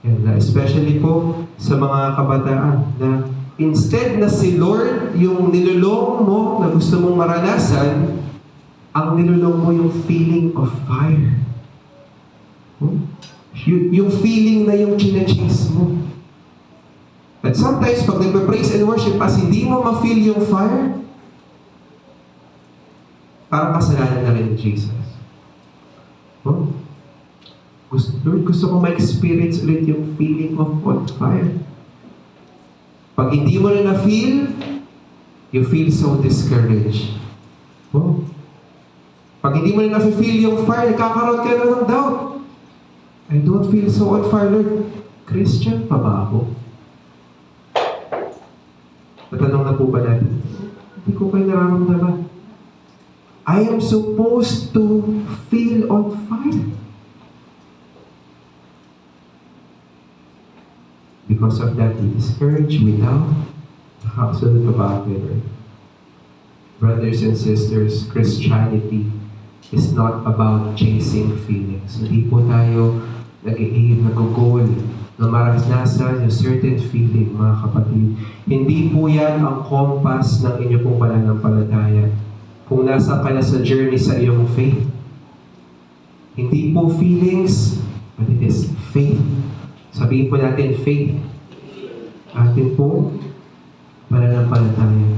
Speaker 5: And especially po sa mga kabataan na instead na si Lord yung nilulong mo na gusto mong maranasan, ang nilulong mo yung feeling of fire. Yung feeling na yung chine-chase mo. At sometimes, pag nagpa-praise and worship, as hindi mo ma-feel yung fire, parang kasalanan na rin ni Jesus. Lord, gusto ko ma-experience ulit yung feeling of on fire. Pag hindi mo na na-feel, you feel so discouraged. Pag hindi mo na na-feel yung fire, nagkakaroon ka na ng doubt. I don't feel so on fire, Lord. Christian pa ba ako? Natanong na po ba natin? Hindi ko kayo nararamdaman. I am supposed to feel on fire. Because of that, we discourage, we doubt. Absolute about it. Brothers and sisters, Christianity is not about chasing feelings. Hindi po tayo nag-i-aim, nag-goal na maranasan yung certain feeling, mga kapatid. Hindi po yan ang compass ng inyo pong pananampalataya. Kung nasa ka na sa journey sa iyong faith. Hindi po feelings, but it is faith. Sabihin po natin, faith. Atin po, pananampalataya.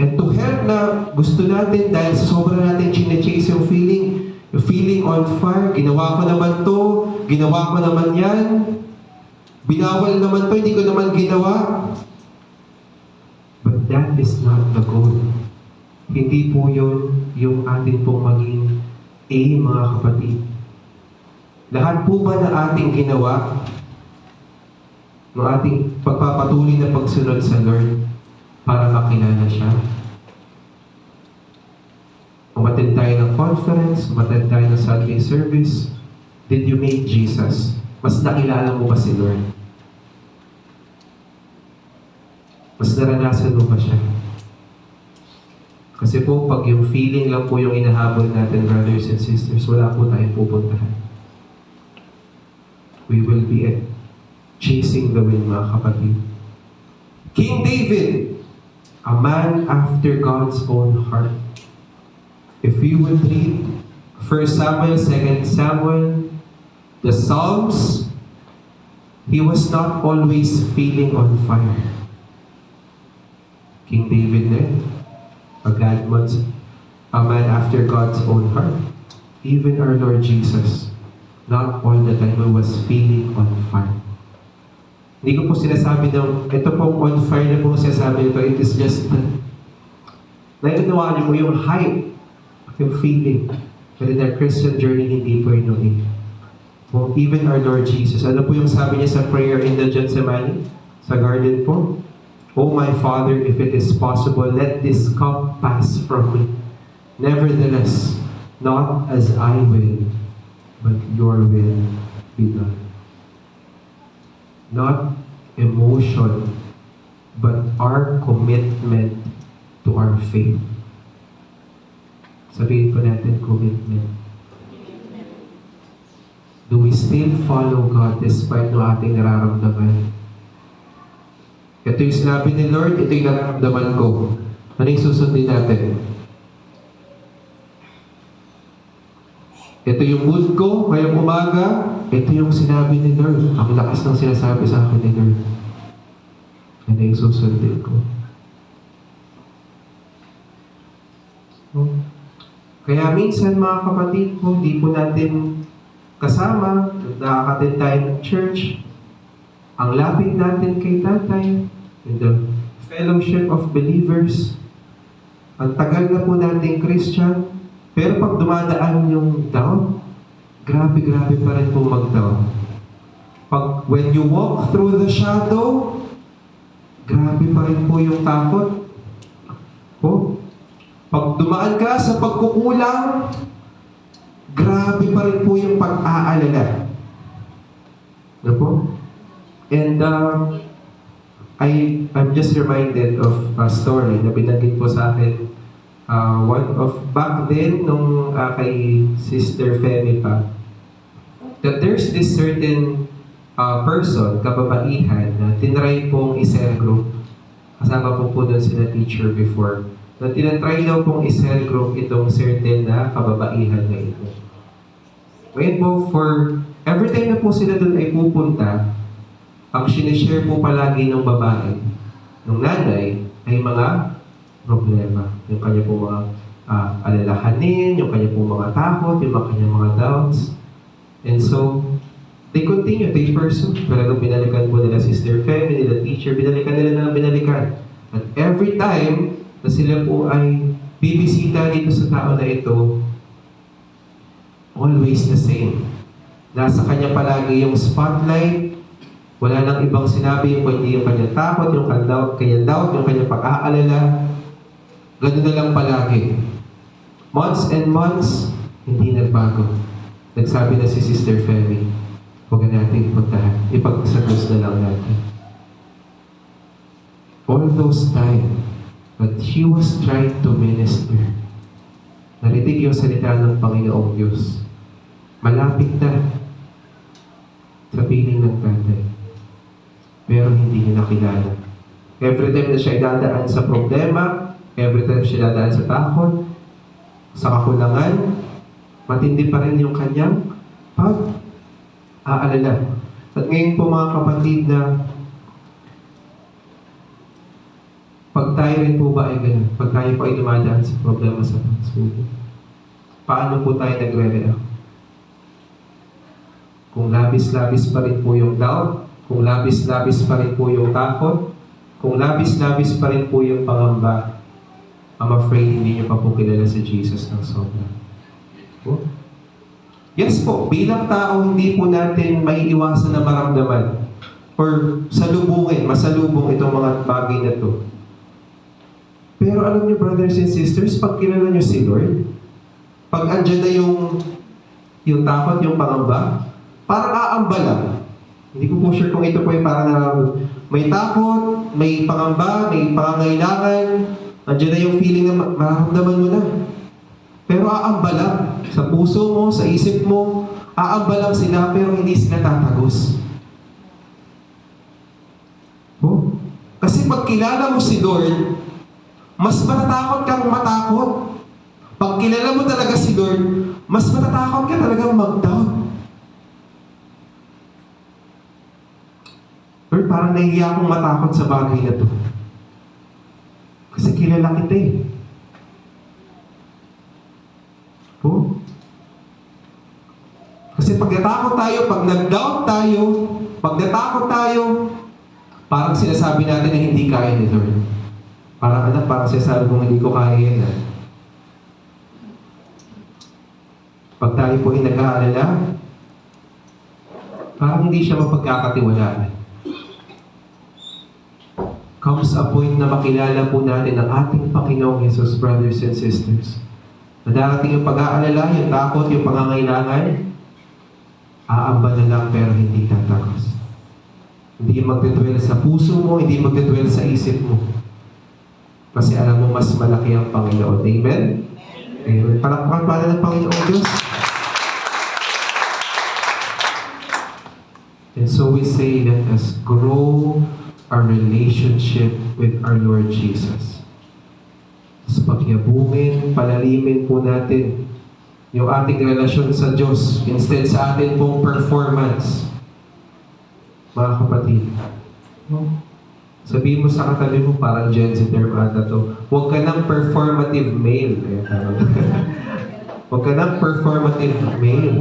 Speaker 5: And to help na gusto natin, dahil sa sobra natin chine-chase yung feeling on fire, ginawa ko naman to, ginawa ko naman yan, binawal naman to, hindi ko naman ginawa. But that is not the goal. Hindi po yun yung atin pong maging aim, mga kapatid. Lahat po ba na ating ginawa, ng ating pagpapatuloy na pagsunod sa Lord para makilala siya? Umattend tayo ng conference, umattend tayo ng Sunday service, did you make Jesus? Mas nakilala mo ba si Lord? Mas naranasan mo ba siya? Kasi po, pag yung feeling lang po yung inahabol natin, brothers and sisters, wala po tayong pupuntahan. We will be chasing the wind, mga kapatid. King David, a man after God's own heart. If you would read 1 Samuel, 2 Samuel, the Psalms, he was not always feeling on fire. King David then, a man after God's own heart. Even our Lord Jesus, not all the time was feeling on fire. Hindi ko po sinasabi na, ito pong on fire na po sinasabi nito, it is just, nainawaan niyo po yung hype, yung feeling. But in our Christian journey, hindi po yun eh. Well, even our Lord Jesus, ano po yung sabi niya sa prayer in the Gethsemane? Sa garden po? Oh my Father, if it is possible, let this cup pass from me. Nevertheless, not as I will, but your will be done. Not emotion, but our commitment to our faith. Sabihin po natin, commitment. Do we still follow God despite no ating nararamdaman? Ito yung sinabi ni Lord, ito yung nararamdaman ko. Ano yung susundin natin? Ito yung mood ko ngayong umaga. Ito yung sinabi ni Lord. Ang lakas ng sinasabi sa akin ni Lord. Yan ay susundin ko. Kaya minsan mga kapatid po, di po natin kasama, nakakatid tayo ng church. Ang lapit natin kay Tatay, in the fellowship of believers. Ang tagal na po natin Christian, pero pag dumadaan yung doubt, grabe pa rin po mag-doubt. When you walk through the shadow, grabe pa rin po yung takot. Pag dumaan ka sa pagkukulang, grabe pa rin po yung pag-aalala. Ano po? And I'm just reminded of a story na binanggit po sa akin back then nung kay Sister Femi pa, that there's this certain person, kababaihan, na tinry pong i-cell group. Kasama po doon sila teacher before. Na tinatry daw pong i-cell group itong certain na kababaihan na ito. Ngayon po, every time na po sila doon ay pupunta, ang sinishare po palagi ng babae, ng nanay, ay mga problema. Yung kanya po mga alalahanin, yung kanya po mga takot, yung kanya mga doubts. And so, they continue, they pursue. Talagang binalikan po nila Sister Femi, nila teacher, binalikan nila na binalikan. At every time na sila po ay bibisita dito sa tao na ito, always the same. Nasa kanya palagi yung spotlight, wala nang ibang sinabi yung kundi yung kanyang takot, yung kanyang doubt, yung kanyang pag-aalala. Ganun na lang palagi. Months and months, hindi nagbago. Nagsabi na si Sister Femi, huwag na natin puntahan. Ipagsagos na lang natin. All those time, but she was trying to minister. Narinig yung salita ng Panginoong Diyos. Malapit na sa piling ng tatay. Pero hindi niya nakilala. Every time na siya dadaan sa problema, every time siya dadaan sa takot, sa kakulangan, matindi pa rin yung kanyang pag-aalala. At ngayon po mga kapatid na pag tayo rin po ba ay ganun, pag tayo po ay dumadaan sa problema sa pagsubok, paano po tayo nagre-react? Kung labis-labis pa rin po yung doubt, kung labis-labis pa rin po yung takot, kung labis-labis pa rin po yung pangamba, I'm afraid hindi niyo pa po kilala si Jesus ng sobra. Po? Yes po, bilang tao, hindi po natin maiiwasan na maramdaman or masalubong itong mga bagay na to. Pero alam niyo, brothers and sisters, pag kilala niyo si Lord, pag andyan na yung takot, yung pangamba, parang aamba lang. Hindi ko po sure kung ito po ay parang may takot, may pangamba, may pangangailangan, andyan na yung feeling na mararamdaman mo na. Pero aamba lang. Sa puso mo, sa isip mo, aamba lang sila pero hindi sila tatagos. Oh? Kasi pag kilala mo si Lord, mas matatakot kang matakot. Pag kilala mo talaga si Lord, mas matatakot ka talagang mag-doubt. Lord, parang nahihiya akong matakot sa bagay na to. Kasi kilala kita eh. Oh? Kasi pag natakot tayo, pag nag-doubt tayo, pag natakot tayo, parang sinasabi natin na hindi kaya ni Lord. Parang sinasabi kong hindi ko kaya yan. Pag tayo po ay nag-aalala, parang hindi siya mapagkakatiwalaan. Comes a point na makilala po natin ang ating Panginoong Jesus, brothers and sisters. Na darating yung pag-aalala, yung takot, yung pangangailangan, aamba na lang pero hindi tatapos. Hindi magdedwell sa puso mo, hindi magdedwell sa isip mo. Kasi alam mo, mas malaki ang Panginoon. Amen? Amen. Palakpakan para ng Panginoong Diyos. And so we say, let us grow our relationship with our Lord Jesus. Mas pagyabungin, palalimin po natin yung ating relasyon sa Diyos instead sa ating pong performance. Mga kapatid, sabihin mo sa katabi mo, parang Gen Z term ata to, huwag ka ng performative male. Ayan, tama. Huwag ka ng performative male.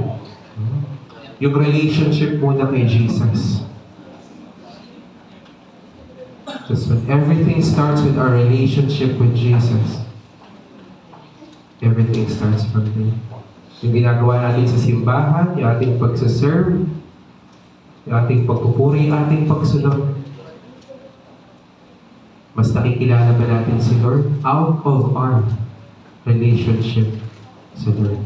Speaker 5: Yung relationship muna kay Jesus. Just when everything starts with our relationship with Jesus, everything starts from there. Yung ginagawa natin sa simbahan, yung ating pagsaserve, yung ating pagpupuri, yung ating pagsunod. Mas nakikilala ba natin si Lord? Out of our relationship sa Lord.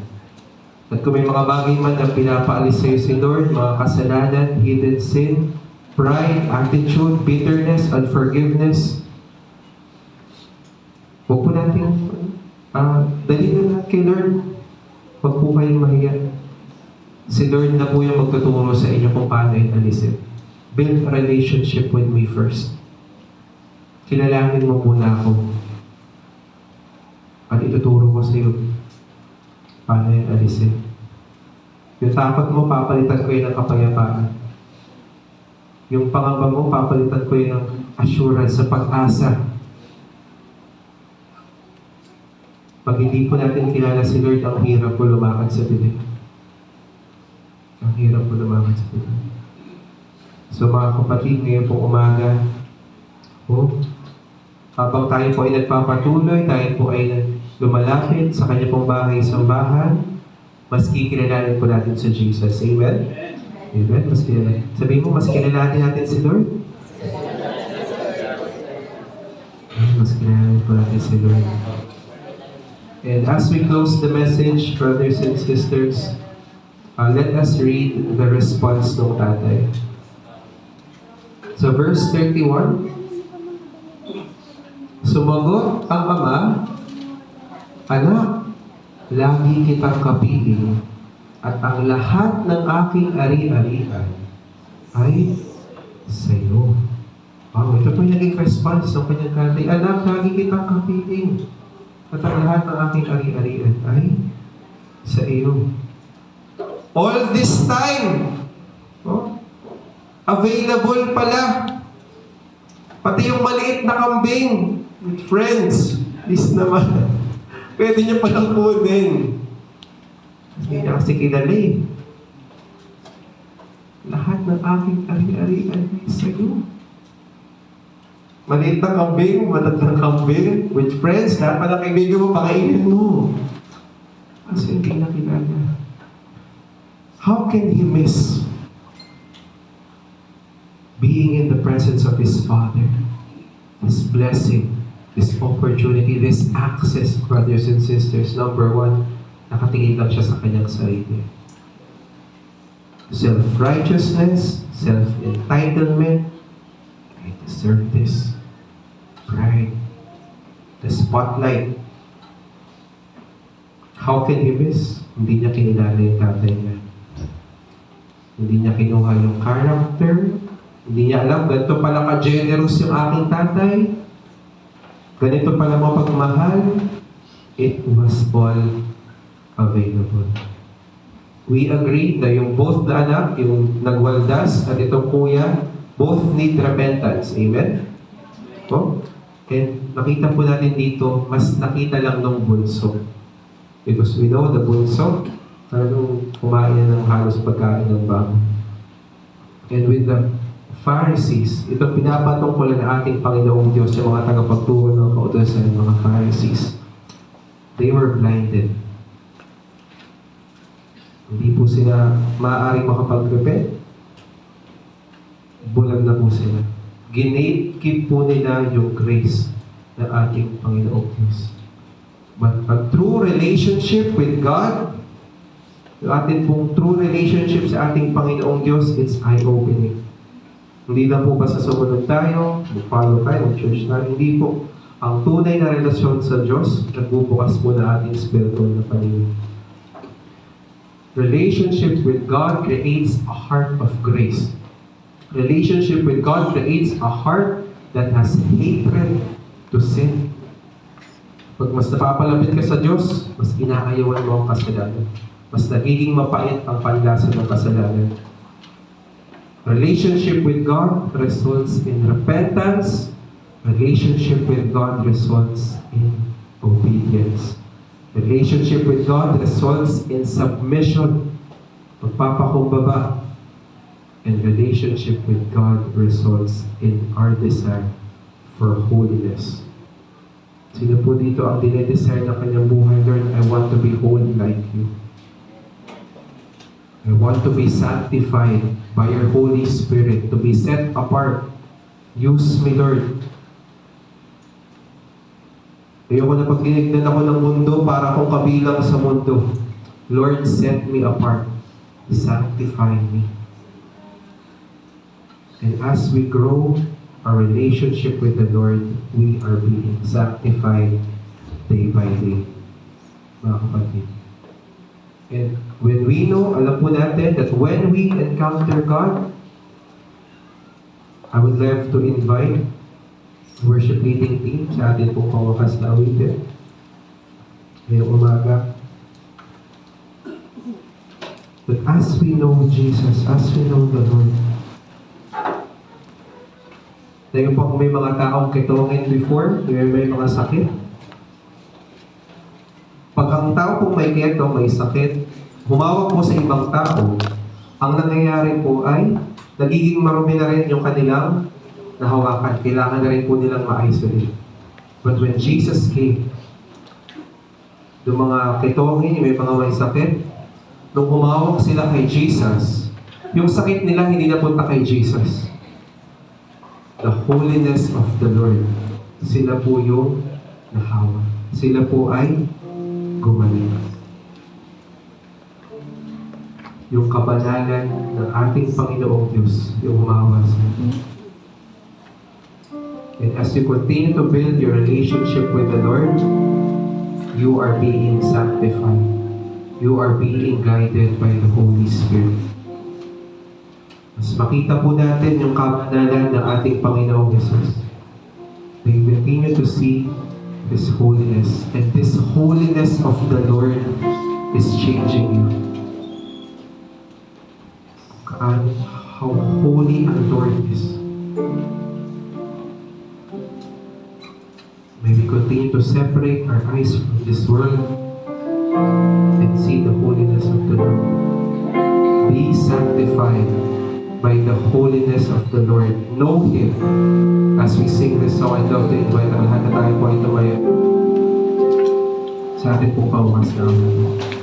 Speaker 5: At kung may mga bagay man na pinapaalis sa'yo si Lord, mga kasalanan, hidden sin, pride, attitude, bitterness, unforgiveness, huwag po natin dali na kay Lord. Huwag po kayong mahiya. Si Lord na po yung magtuturo sa inyo kung paano yung alisin. Build a relationship with me first. Kilalangin mo muna ako. At ituturo ko sa iyo paano yung alisin. Yung takot mo, papalitan ko yun ng kapayapaan. Yung pangamba mo, papalitan ko yun ng assurance sa pag-asa. Pag hindi po natin kilala si Lord, ang hirap po lumakad sa bibig. Ang hirap po lumakad sa bibig. So mga kapatid, ngayon po umaga, habang tayo po ay nagpapatuloy, tayo po ay lumalapit sa kanya pong bahay-sambahan, mas kikilalanin po natin sa Jesus. Amen? Amen? Mas kilala. Sabihin mo, mas kilalanin natin si Lord? Mas kilalanin po natin si Lord. And as we close the message, brothers and sisters, let us read the response ng tatay. So verse 31, sumagot ang ama, "Anak, lagi kitang kapiling, at ang lahat ng aking ari-arian ay sa iyo." Wow, ito po yung naging response ng kanyang tatay. "Anak, lagi kitang kapiling, at ang lahat ng aking ari-arian ay sa iyo." All this time, available pala. Pati yung maliit na kambing with friends, this naman, pwede niya palang kunin. Hindi niya kasi kilala eh. Lahat ng aking ari-arian ay sa iyo. Maliit na kambing, matatang kambing, with friends, lahat pa ng kaibigan mo, pakainin mo. Kasi hindi na kilala. How can he miss being in the presence of his Father? This blessing, this opportunity, this access, brothers and sisters. Number one, nakatingin lang siya sa kanyang sarili. Self-righteousness, self-entitlement, I deserve this. Pride, the spotlight. How can he miss? Hindi niya kinilala yung tatay niya. Hindi niya kinuha yung character. Hindi niya alam, ganito pala ka-generous yung aking tatay. Ganito pala mapagmahal. It was all available. We agree na yung both the anak, yung nagwaldas at itong kuya, both need repentance. Amen? And nakita po natin dito, mas nakita lang ng bunso. Because we know the bunso, talagang kumain na ng halos pagkain ng bago. And with the Pharisees, ito pinapatungkulan ng ating Panginoong Diyos sa mga tagapagturo ng kautusan ng mga Pharisees. They were blinded. Hindi po sila maaaring makapag-repent. Bulag na po sila. Ginatekeep po nila yung grace ng ating Panginoong Diyos. But a true relationship with God, yung ating pong true relationship sa ating Panginoong Diyos, it's eye-opening. Hindi na po ba sa sumunod tayo, mag-follow tayo, mag-church tayo, hindi po. Ang tunay na relasyon sa Diyos, nagbubukas po na ating spiritual na paningin. Relationship with God creates a heart of grace. Relationship with God creates a heart that has hatred to sin. Pag mas napapalapit ka sa Diyos, mas inaayawan mo ang kasalanan. Mas nagiging mapait ang panlasa ng kasalanan. Relationship with God results in repentance. Relationship with God results in obedience. Relationship with God results in submission, pagpapakumbaba. And relationship with God results in our desire for holiness. Sino po dito ang dinedesire ng kanyang buhay? Lord, I want to be holy like you. I want to be sanctified by your Holy Spirit, to be set apart. Use me, Lord. Ayoko na pag tinignan ako ng mundo para akong kabilang sa mundo. Lord, set me apart. Sanctify me. And as we grow our relationship with the Lord, we are being sanctified day by day. Mga kapatid. And when we know, alam po natin that when we encounter God, I would love to invite worship leading team sa atin pong pawakas na awitin. Ngayong umaga. But as we know Jesus, as we know the Lord, dahil po kung may mga taong kitungin before, may mga sakit. Pag ang tao pong may keto, may sakit, humawak po sa ibang tao, ang nangyayari po ay nagiging marumi na rin yung kanilang nahawakan. Kailangan na rin po nilang ma-isolate. But when Jesus came, yung mga kitungin, may mga may sakit, nung humawak sila kay Jesus, yung sakit nila hindi napunta kay Jesus. The holiness of the Lord. Sila po yung nahawa. Sila po ay gumaling. Yung kabanalan ng ating Panginoong Diyos, yung humawa sa atin. And as you continue to build your relationship with the Lord, you are being sanctified. You are being guided by the Holy Spirit. Mas makita po natin yung kabanalan ng ating Panginoong Jesus. They continue to see His holiness. And this holiness of the Lord is changing you. How holy our Lord is. May we continue to separate our eyes from this world and see the holiness of the Lord. Be sanctified by the holiness of the Lord. Know Him. As we sing this song, I'd love to invite ang lahat na tayo po ay tumayo sa ating pong paumas na
Speaker 2: overwhelming.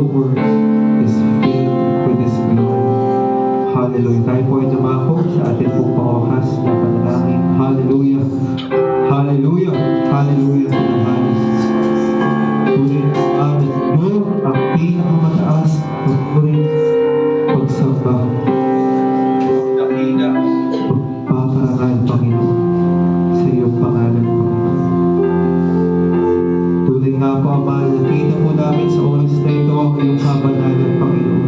Speaker 5: whole world is filled with His glory. Hallelujah. Tayo po ay dumako sa ating pong panguhas na panalangin. Hallelujah. Hallelujah. Hallelujah to the highest. Tuloy ang Lord, ang pinakamataas, pagpurin, pagsamba, dakila, pagpaparangal, Panginoon, sa iyong pangalan, Panginoon. Tuloy nga po, Ama, nakita po namin sa oras na ito ang iyong kabanalan, Panginoon.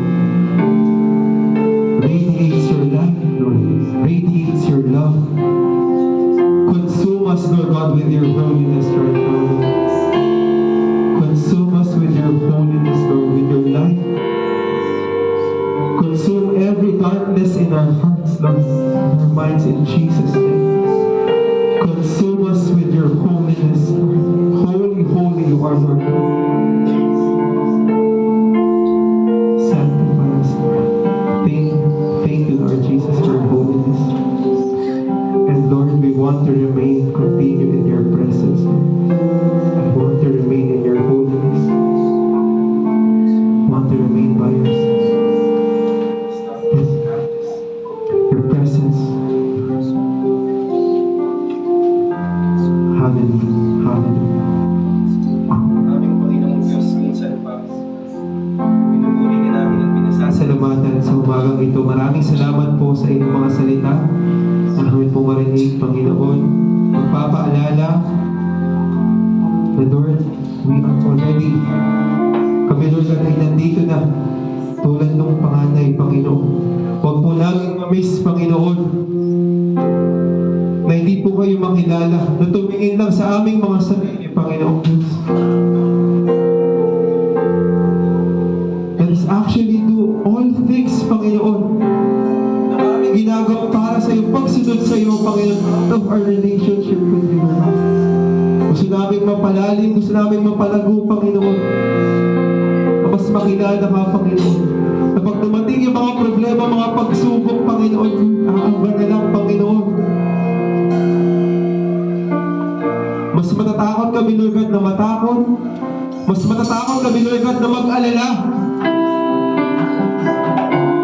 Speaker 5: Radiates your light, Lord. Radiates your love. Consume us, Lord God, with your holiness right now. Consume us with your holiness, Lord, with your light. Consume every darkness in our hearts, Lord, in our minds, in Jesus' name. Consume us with your holiness, Lord. Holy, holy you are, Lord. Sanctify us, Lord. Thank you, Lord Jesus, for your holiness. And Lord, we want to continue in your presence, Lord. We want to remain in your holiness. We want to remain by your presence. Hallelujah. Hallelujah. Aming Panginoong Diyos, minsan pa, pinupuri ka namin at pinasasalamatan sa umagang ito. Maraming salamat po sa inyong mga salita. Ang amin po marinig, Panginoon. Magpapaalala na Lord, we are already, kami Lord ay nandito na tulad ng panganay, Panginoon. Huwag po namin mamiss, Panginoon, na hindi po kayo makilala, na tumingin lang sa aming mga sarili, Panginoon Diyos. Let us actually do all things, Panginoon, na aming ginagawa para sa iyo, pagsunod sa iyo, Panginoon, out of our relationship with you, Lord. Gusto namin mapalalim, gusto namin mapalago, Panginoon, na mas makilala ka, Panginoon. Na pag dumating yung mga problema, mga pagsubok, Panginoon, aamba na lang, Panginoon. Mas matatakot kami, Lord God, na matakot. Mas matatakot kami, Lord God, na mag-alala.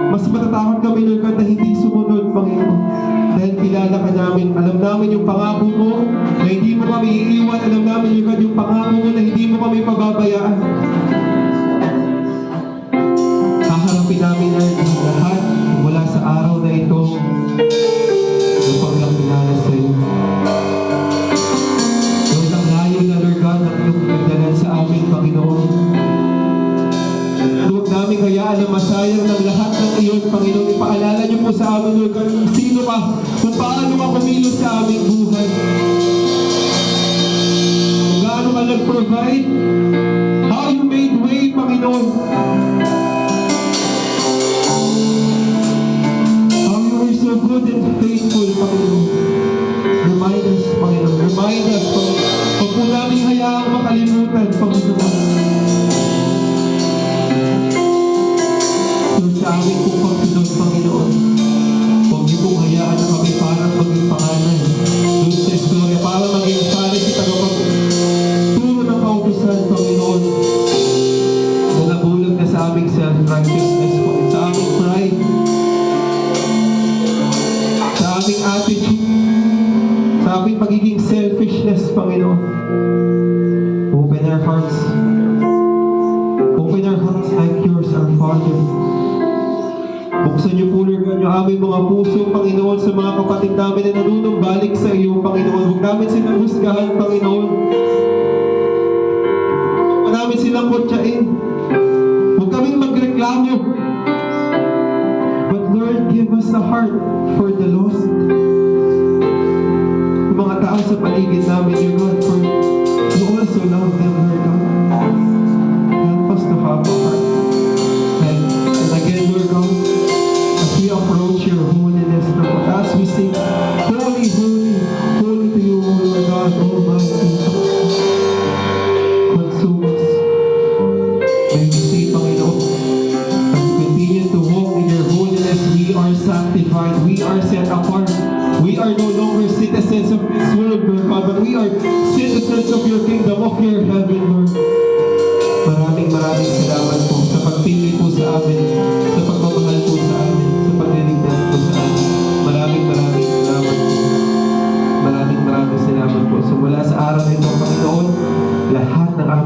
Speaker 5: Mas matatakot kami, Lord God, na hindi sumunod, Panginoon. Dahil kilala ka namin, alam namin yung pangako mo na hindi mo kami iiwan. Alam namin, Lord God, yung pangako mo na hindi mo kami pababayaan. Haharapin namin ang lahat mula sa araw na ito upang nakilala sa iyo. Lord, ang layo na, Lord God, ang iyong pinagdalan sa amin, Panginoon. Huwag namin hayaan na masayang ng lahat ng iyon, Panginoon. Ipaalala niyo po sa amin, Lord God, kung sino ka, kung paano ka kumilos sa aming buhay. Kung gaano ka nag-provide, how you made way, Panginoon. So good and faithful, Panginoon. Remind us, Panginoon. Remind us, Panginoon. Huwag po namin hayaang makalimutan, Panginoon. Lord, sa aming pong pagsunod, Panginoon, huwag niyo pong hayaan na kami parang maging pangalan. Doon sa istorya, parang maging salit si tagapagturo ng kautusan, Panginoon. Na nabulag na sa aming self-righteousness, Panginoon. Sa aming pride. Sa aming attitude, sa aming pagiging selfishness, Panginoon. Open our hearts. Open our hearts like yours, our Father. Buksan niyo po, Lord God, yung aming mga puso, Panginoon, sa mga kapatid namin na nanunumbalik sa iyo, Panginoon. Huwag namin silang husgahan, Panginoon. Huwag namin silang kutsain. Huwag kaming magreklamo. But Lord, give us a heart for the lost. Yung mga tao sa paligid namin, dear God, for you also love them, Lord God. Help us to have a heart. And again, Lord God, as we approach your holiness, Lord God, as we sing, holy, holy, holy to you, Lord God, Almighty. Consume us. May we say, Panginoon, as we continue to walk in your holiness, we are sanctified, we are set apart. We are no longer citizens of this world, Lord God, but we are citizens of your kingdom, of your heaven, Lord. Maraming salamat po sa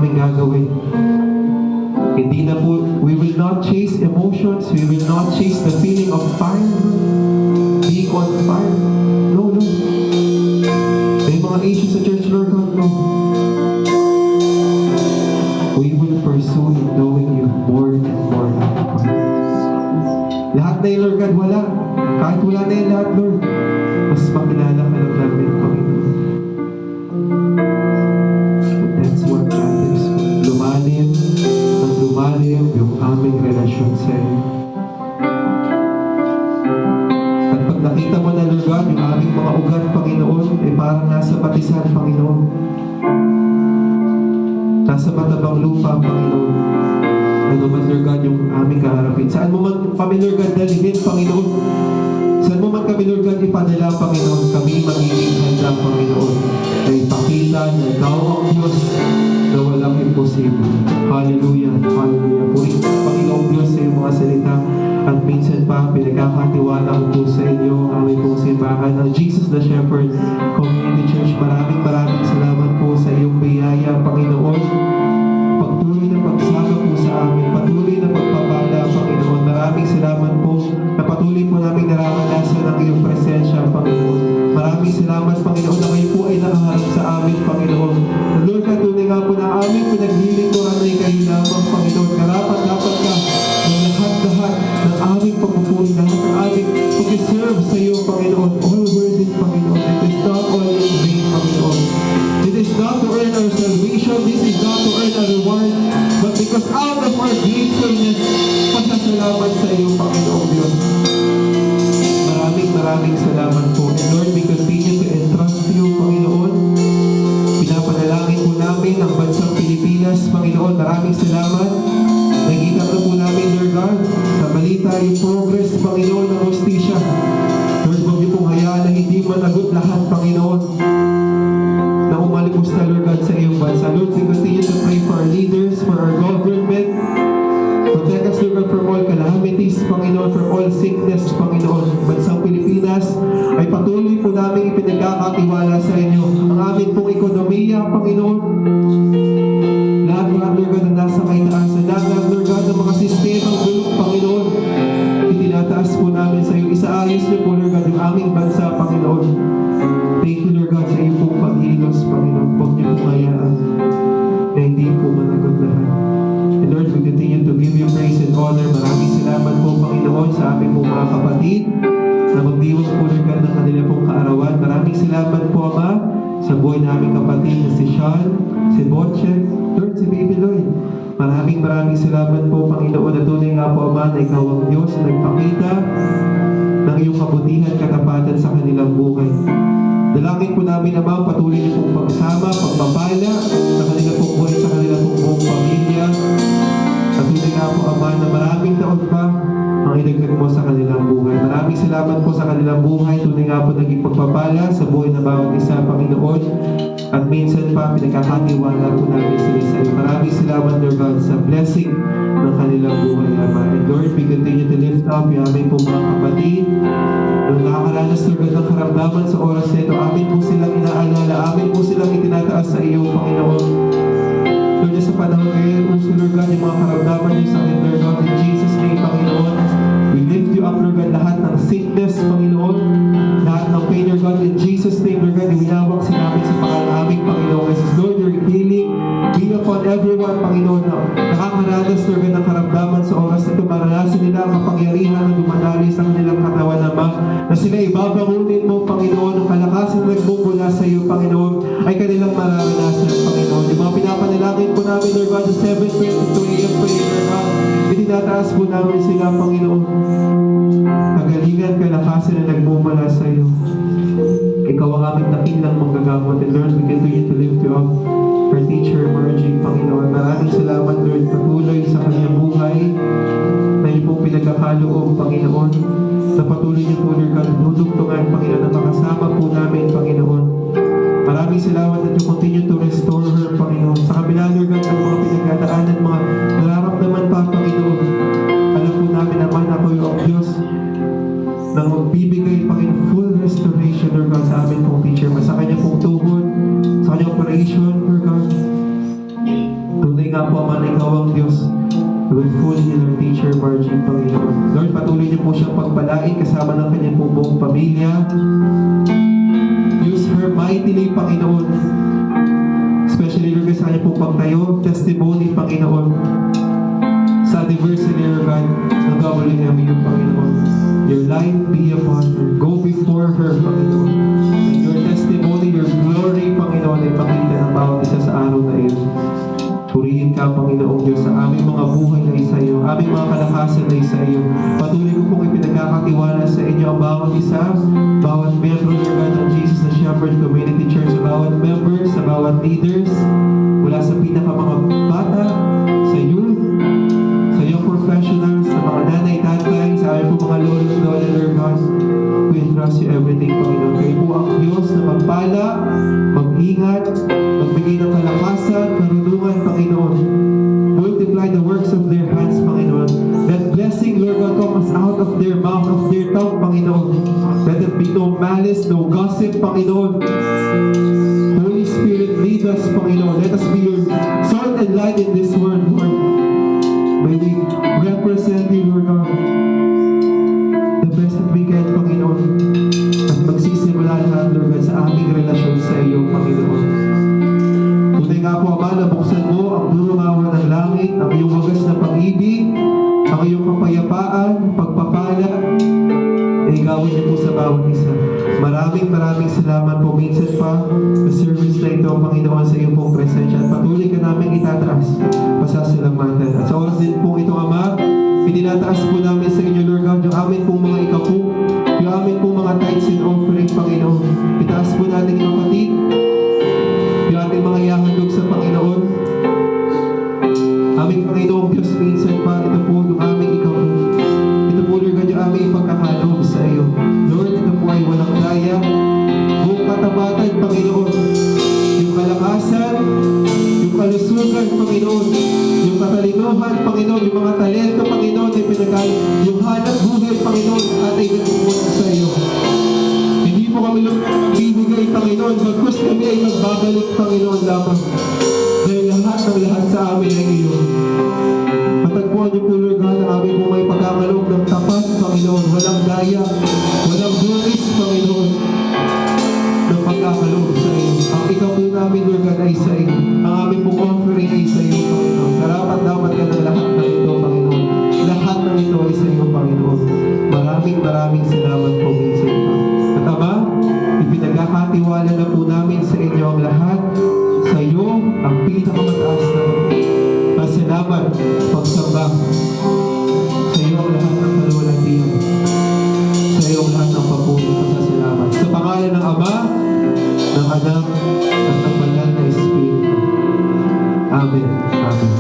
Speaker 5: aming gagawin. Hindi na po, we will not chase emotions, we will not chase the feeling of fire, being on fire. No, no. May mga issues sa church, Lord God, no. We will pursue in knowing you more and more. Lahat na yun, Lord God, wala. Kahit wala na yun lahat, Lord, mas makilala ka lang namin, Panginoon. That's what matters. Lumalim yung aming relasyon sa iyo. At pag nakita mo na, Lord God, yung aming mga ugat, Panginoon, ay parang nasa batisan, Panginoon. Nasa matabang lupa, Panginoon. Ano man, Lord God, yung aming kaharapin. Saan mo man kami, Lord God, dalhin, Panginoon. Saan mo man kami, Lord God, ipadala, Panginoon. Kami magiging handa, Panginoon. Na ipakita na ikaw ang Diyos na walang imposible. Hallelujah. Hallelujah. Puri, Panginoong Diyos, sa iyong mga salita. At minsan pa, pinagkakatiwala ko po sa inyo ang aming pong simbahan ng Jesus the Shepherd Community Church. Maraming salamat po sa iyong biyaya, Panginoon. Patuloy na pagsama po sa amin. Patuloy na pagpapala, Panginoon. Maraming salamat po na patuloy po namin nararanasan ang iyong presensya, Panginoon. Maraming salamat, Panginoon, na kayo po ay nakaharap sa amin, Panginoon. Lord, katunay nga po na aming pinaglilingkuran ay kayo lamang, Panginoon. Karapat-dapat ka ng lahat-lahat ng aming pagpupuri, lahat ng aming pag-serve sa iyo, Panginoon. All worth it, Panginoon. It is not all in vain, Panginoon. It is not to earn our salvation. This is not to earn our reward. But because out of our gratefulness, pasasalamat sa iyo, Panginoong Diyos. Maraming salamat po. And Lord, we continue to entrust you, Panginoon. Pinapanalangin po namin ang bansang Pilipinas, Panginoon. Maraming salamat. Nakita na po namin, Lord God, sa balita yung progress, Panginoon, ng hostisya. Lord, huwag niyo pong hayaan na hindi managot lahat, Panginoon, na umalimos na, Lord God, sa iyong bansa. Lord, we continue to pray for our leaders, for our government. Protect us, Lord God, from all calamities, Panginoon, from all sickness, Panginoon. Bansang Pilipinas ay patuloy po namin ipinagkakatiwala sa inyo. Ang amin pong ekonomiya, Panginoon. Lahat, Lord God, na nasa kaitaasan. Lahat, Lord God, ng mga sistemang bulok, Panginoon. Itinataas po namin sa iyo. Isaayos niyo po, Lord God, yung aming bansa, Panginoon. Thank you, Lord God, sa iyo pong paghilos, Panginoon. Huwag niyo pong hayaan na hindi po managot lahat. And Lord, we continue to give you praise and honor. Maraming salamat po, Panginoon, sa aming pong mga kapatid na magdiwang po, Lord God, ng kanila pong kaarawan. Maraming salamat po, Ama, sa buhay na aming kapatid na si Sean, si Botche, Lord, si Baby Lloyd. Maraming salamat po, Panginoon, na tunay nga po, Ama, na ikaw ang Diyos na nagpakita ng iyong kabutihan, katapatan sa kanilang buhay. Dalangin po namin, Ama, patuloy niyo pong pagsama, pagpapala sa kanilang pong buhay, sa kanilang pong buong pamilya. At tunay nga po, Ama, na maraming taon pa ang idagdag mo sa kanilang buhay. Maraming salamat po sa kanilang buhay. Tunay nga po naging pagpapala sa buhay ng bawat isa, Panginoon. At minsan pa, pinagkakatiwala po namin sila sa iyo. Maraming salamat, Lord God, sa blessing ng kanilang buhay, Ama. And Lord, we continue to lift up yung aming po mga kapatid. Nung nakakaranas, Lord God, ng karamdaman sa oras na ito, amin po silang inaalala, amin po silang itinataas sa iyo, Panginoon. Lord, sa panahon ngayon, uso, Lord God, yung mga karamdaman yung sakit, Lord God, in Jesus' name, Panginoon. We lift you up, Lord God, lahat ng sickness, Panginoon, lahat ng pain, Lord God, in Jesus' name, Lord God, iwinawag sinamin sa pangalan aming Panginoon. Jesus, Lord, your healing be upon everyone, Panginoon, na nakakaranas, Lord God, ng karamdaman sa oras na ito, maranasan nila ang kapangyarihan na dumadali sa kanilang katawan, Ama, na sila ibabangunin mo, Panginoon, ang kalakasan na nagbubula sa iyo, Panginoon, ay kanilang mararanasan, Panginoon. Yung mga pinapanalangin po namin, Lord God, sa 7:22 a.m. prayer, Lord God, itinataas po namin sila, Panginoon. Kagalingan, kalakasan na nagmumula sa iyo. Ikaw ang aming dakilang manggagamot. And Lord, we continue to lift you up. Our teacher, Margie, Panginoon. Maraming salamat, Lord, patuloy sa kanyang buhay na iyo pong pinagkakaloob, Panginoon. Na patuloy niyo po, Lord God, dudugtungan, Panginoon, na makasama po namin, Panginoon. Maraming salamat that you continue to restore her, Panginoon. Sa kabila, Lord God, ang mga pinagdadaanan, mga nararamdaman pa, Panginoon. Alam po namin naman ako yung Diyos na magbibigay, Panginoon, full restoration, Lord God, sa amin pong teacher. Sa kanya pong tuhod, sa kanyang operation, Lord God. Sister Margie, Panginoon. Lord, patuloy niyo po siyang pagpalain kasama ng kanyang po buong pamilya. Use her mightily, Panginoon. Especially, Lord, sa kanya po pagtayo, testimony, Panginoon. Sa anniversary, Lord God, ng WMU, Panginoon. Your light be upon her. Go before her, Panginoon. And your testimony, your glory, Panginoon, ay pakita ng bawat isa sa araw na iyon. Purihin ka, Panginoong Diyos, sa aming mga buhay na isa iyo, aming mga kalakasan na isa iyo. Patuloy ko pong ipinagkakatiwala sa inyo ang bawat isa, bawat member, Lord God, ng Jesus na Shepherd Community Church, sa bawat members, sa bawat leaders, mula sa pinaka mga bata, sa youth, sa young professionals, sa mga nanay, tatay, sa aming po mga lolo, lola, Lord God. We entrust you everything, Panginoon. Kayo po ang Diyos na magpala, mag-ingat, magbigay ng kalakasan, karunungan, Panginoon. Multiply the works of their hands, Panginoon. That blessing, Lord God, comes out of their mouth, of their tongue, Panginoon. Let there be no malice, no gossip, Panginoon. Holy Spirit, lead us, Panginoon. Let us be your salt and light in this world, Lord. May we represent you, Lord God, the best that we can, Panginoon. At magsisimula lahat, Lord God, sa aming relasyon sa iyo, Panginoon. Tunay nga po, Ama, na buksan mo ang durungawan ng langit, ang iyong wagas na pag-ibig, ang iyong kapayapaan, pagpapala, ay gawin niyo po sa bawat isa. Maraming salamat po minsan pa sa service na ito, Panginoon, sa iyong pong presensya. At patuloy ka namin itataas, pasasalamatan. At sa oras din po ito, Ama, pinilataas po namin sa inyo, Lord God, yung amin pong mga ikapu, yung amin pong mga tithes and offering, Panginoon. Itaas po natin yung kapatid, yung ating mga ihahandog sa Panginoon. Aming Panginoong Diyos, minsan pa, ito po yung aming ikapu. Ito po, Lord God, yung aming ipagkakaloob sa iyo. Lord, ito po ay walang daya, buong katabatan, Panginoon. Yung kalakasan, yung kalusugan, Panginoon. Yung katalinuhan, Panginoon. Yung mga talento, Panginoon, ay yung hanap buhay, Panginoon, at ay nagpupunta sa iyo. Hindi mo kami magbibigay, Panginoon. Bagkus kami ay magbabalik, Panginoon, lamang. Dahil lahat ng lahat sa amin ay iyo. Matagpuan niyo po, Lord God, ang aming po may pagkakaloob ng tapat, Panginoon. Walang daya, walang buris, Panginoon, ng pagkakaloob sa iyo. Ang ikaw po namin, Lord God, ay sa iyo. Ang aming pong offering ay sa iyo, Panginoon. Karapat dapat ka ng lahat ng ito, Panginoon. Lahat ng ito ay sa iyo, Panginoon. Maraming salamat po minsan pa. At Ama, ipinagkakatiwala na po namin sa inyo ang lahat. Sa iyo, ang pinakamataas na pasalamat, pagsamba. Sa iyo ang lahat ng kalwalatian. Sa iyo ang lahat ng papuri, pasasalamat. Sa pangalan ng Ama, ng Anak, at ng Banal na Espiritu. Amen. Amen.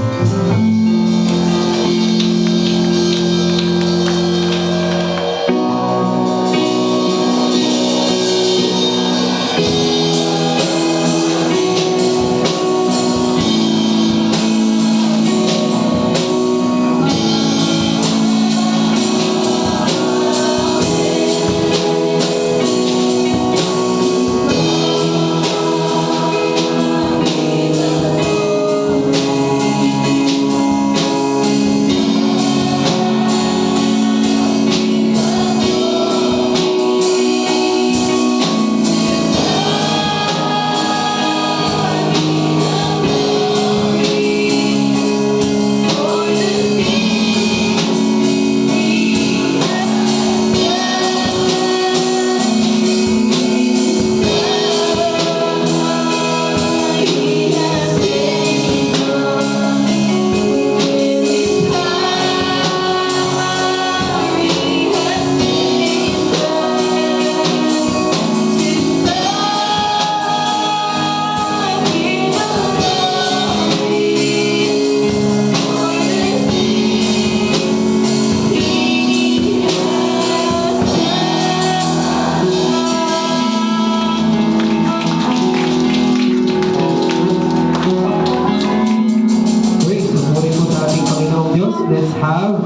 Speaker 5: Let's have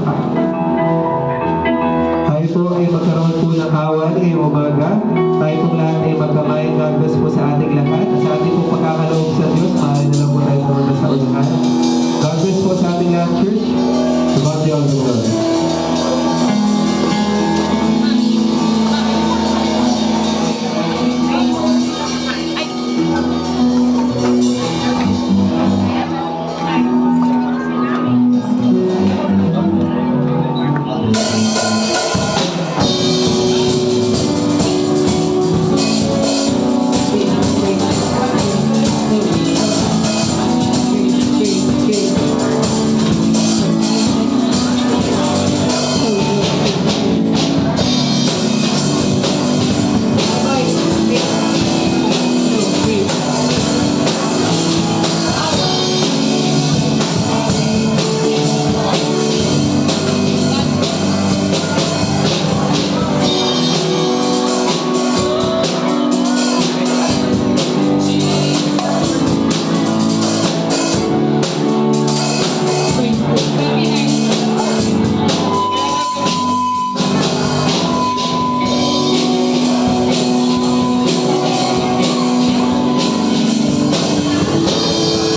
Speaker 5: tayo po ay magkaroon po ng kawan ngayong umaga. Tayo po lahat ay magkamay. God bless po sa ating lahat. At sa ating po pagkakaloob sa Diyos, mahal na lang po tayo sa unahan. God bless po sa ating lahat, church. To God be all the glory.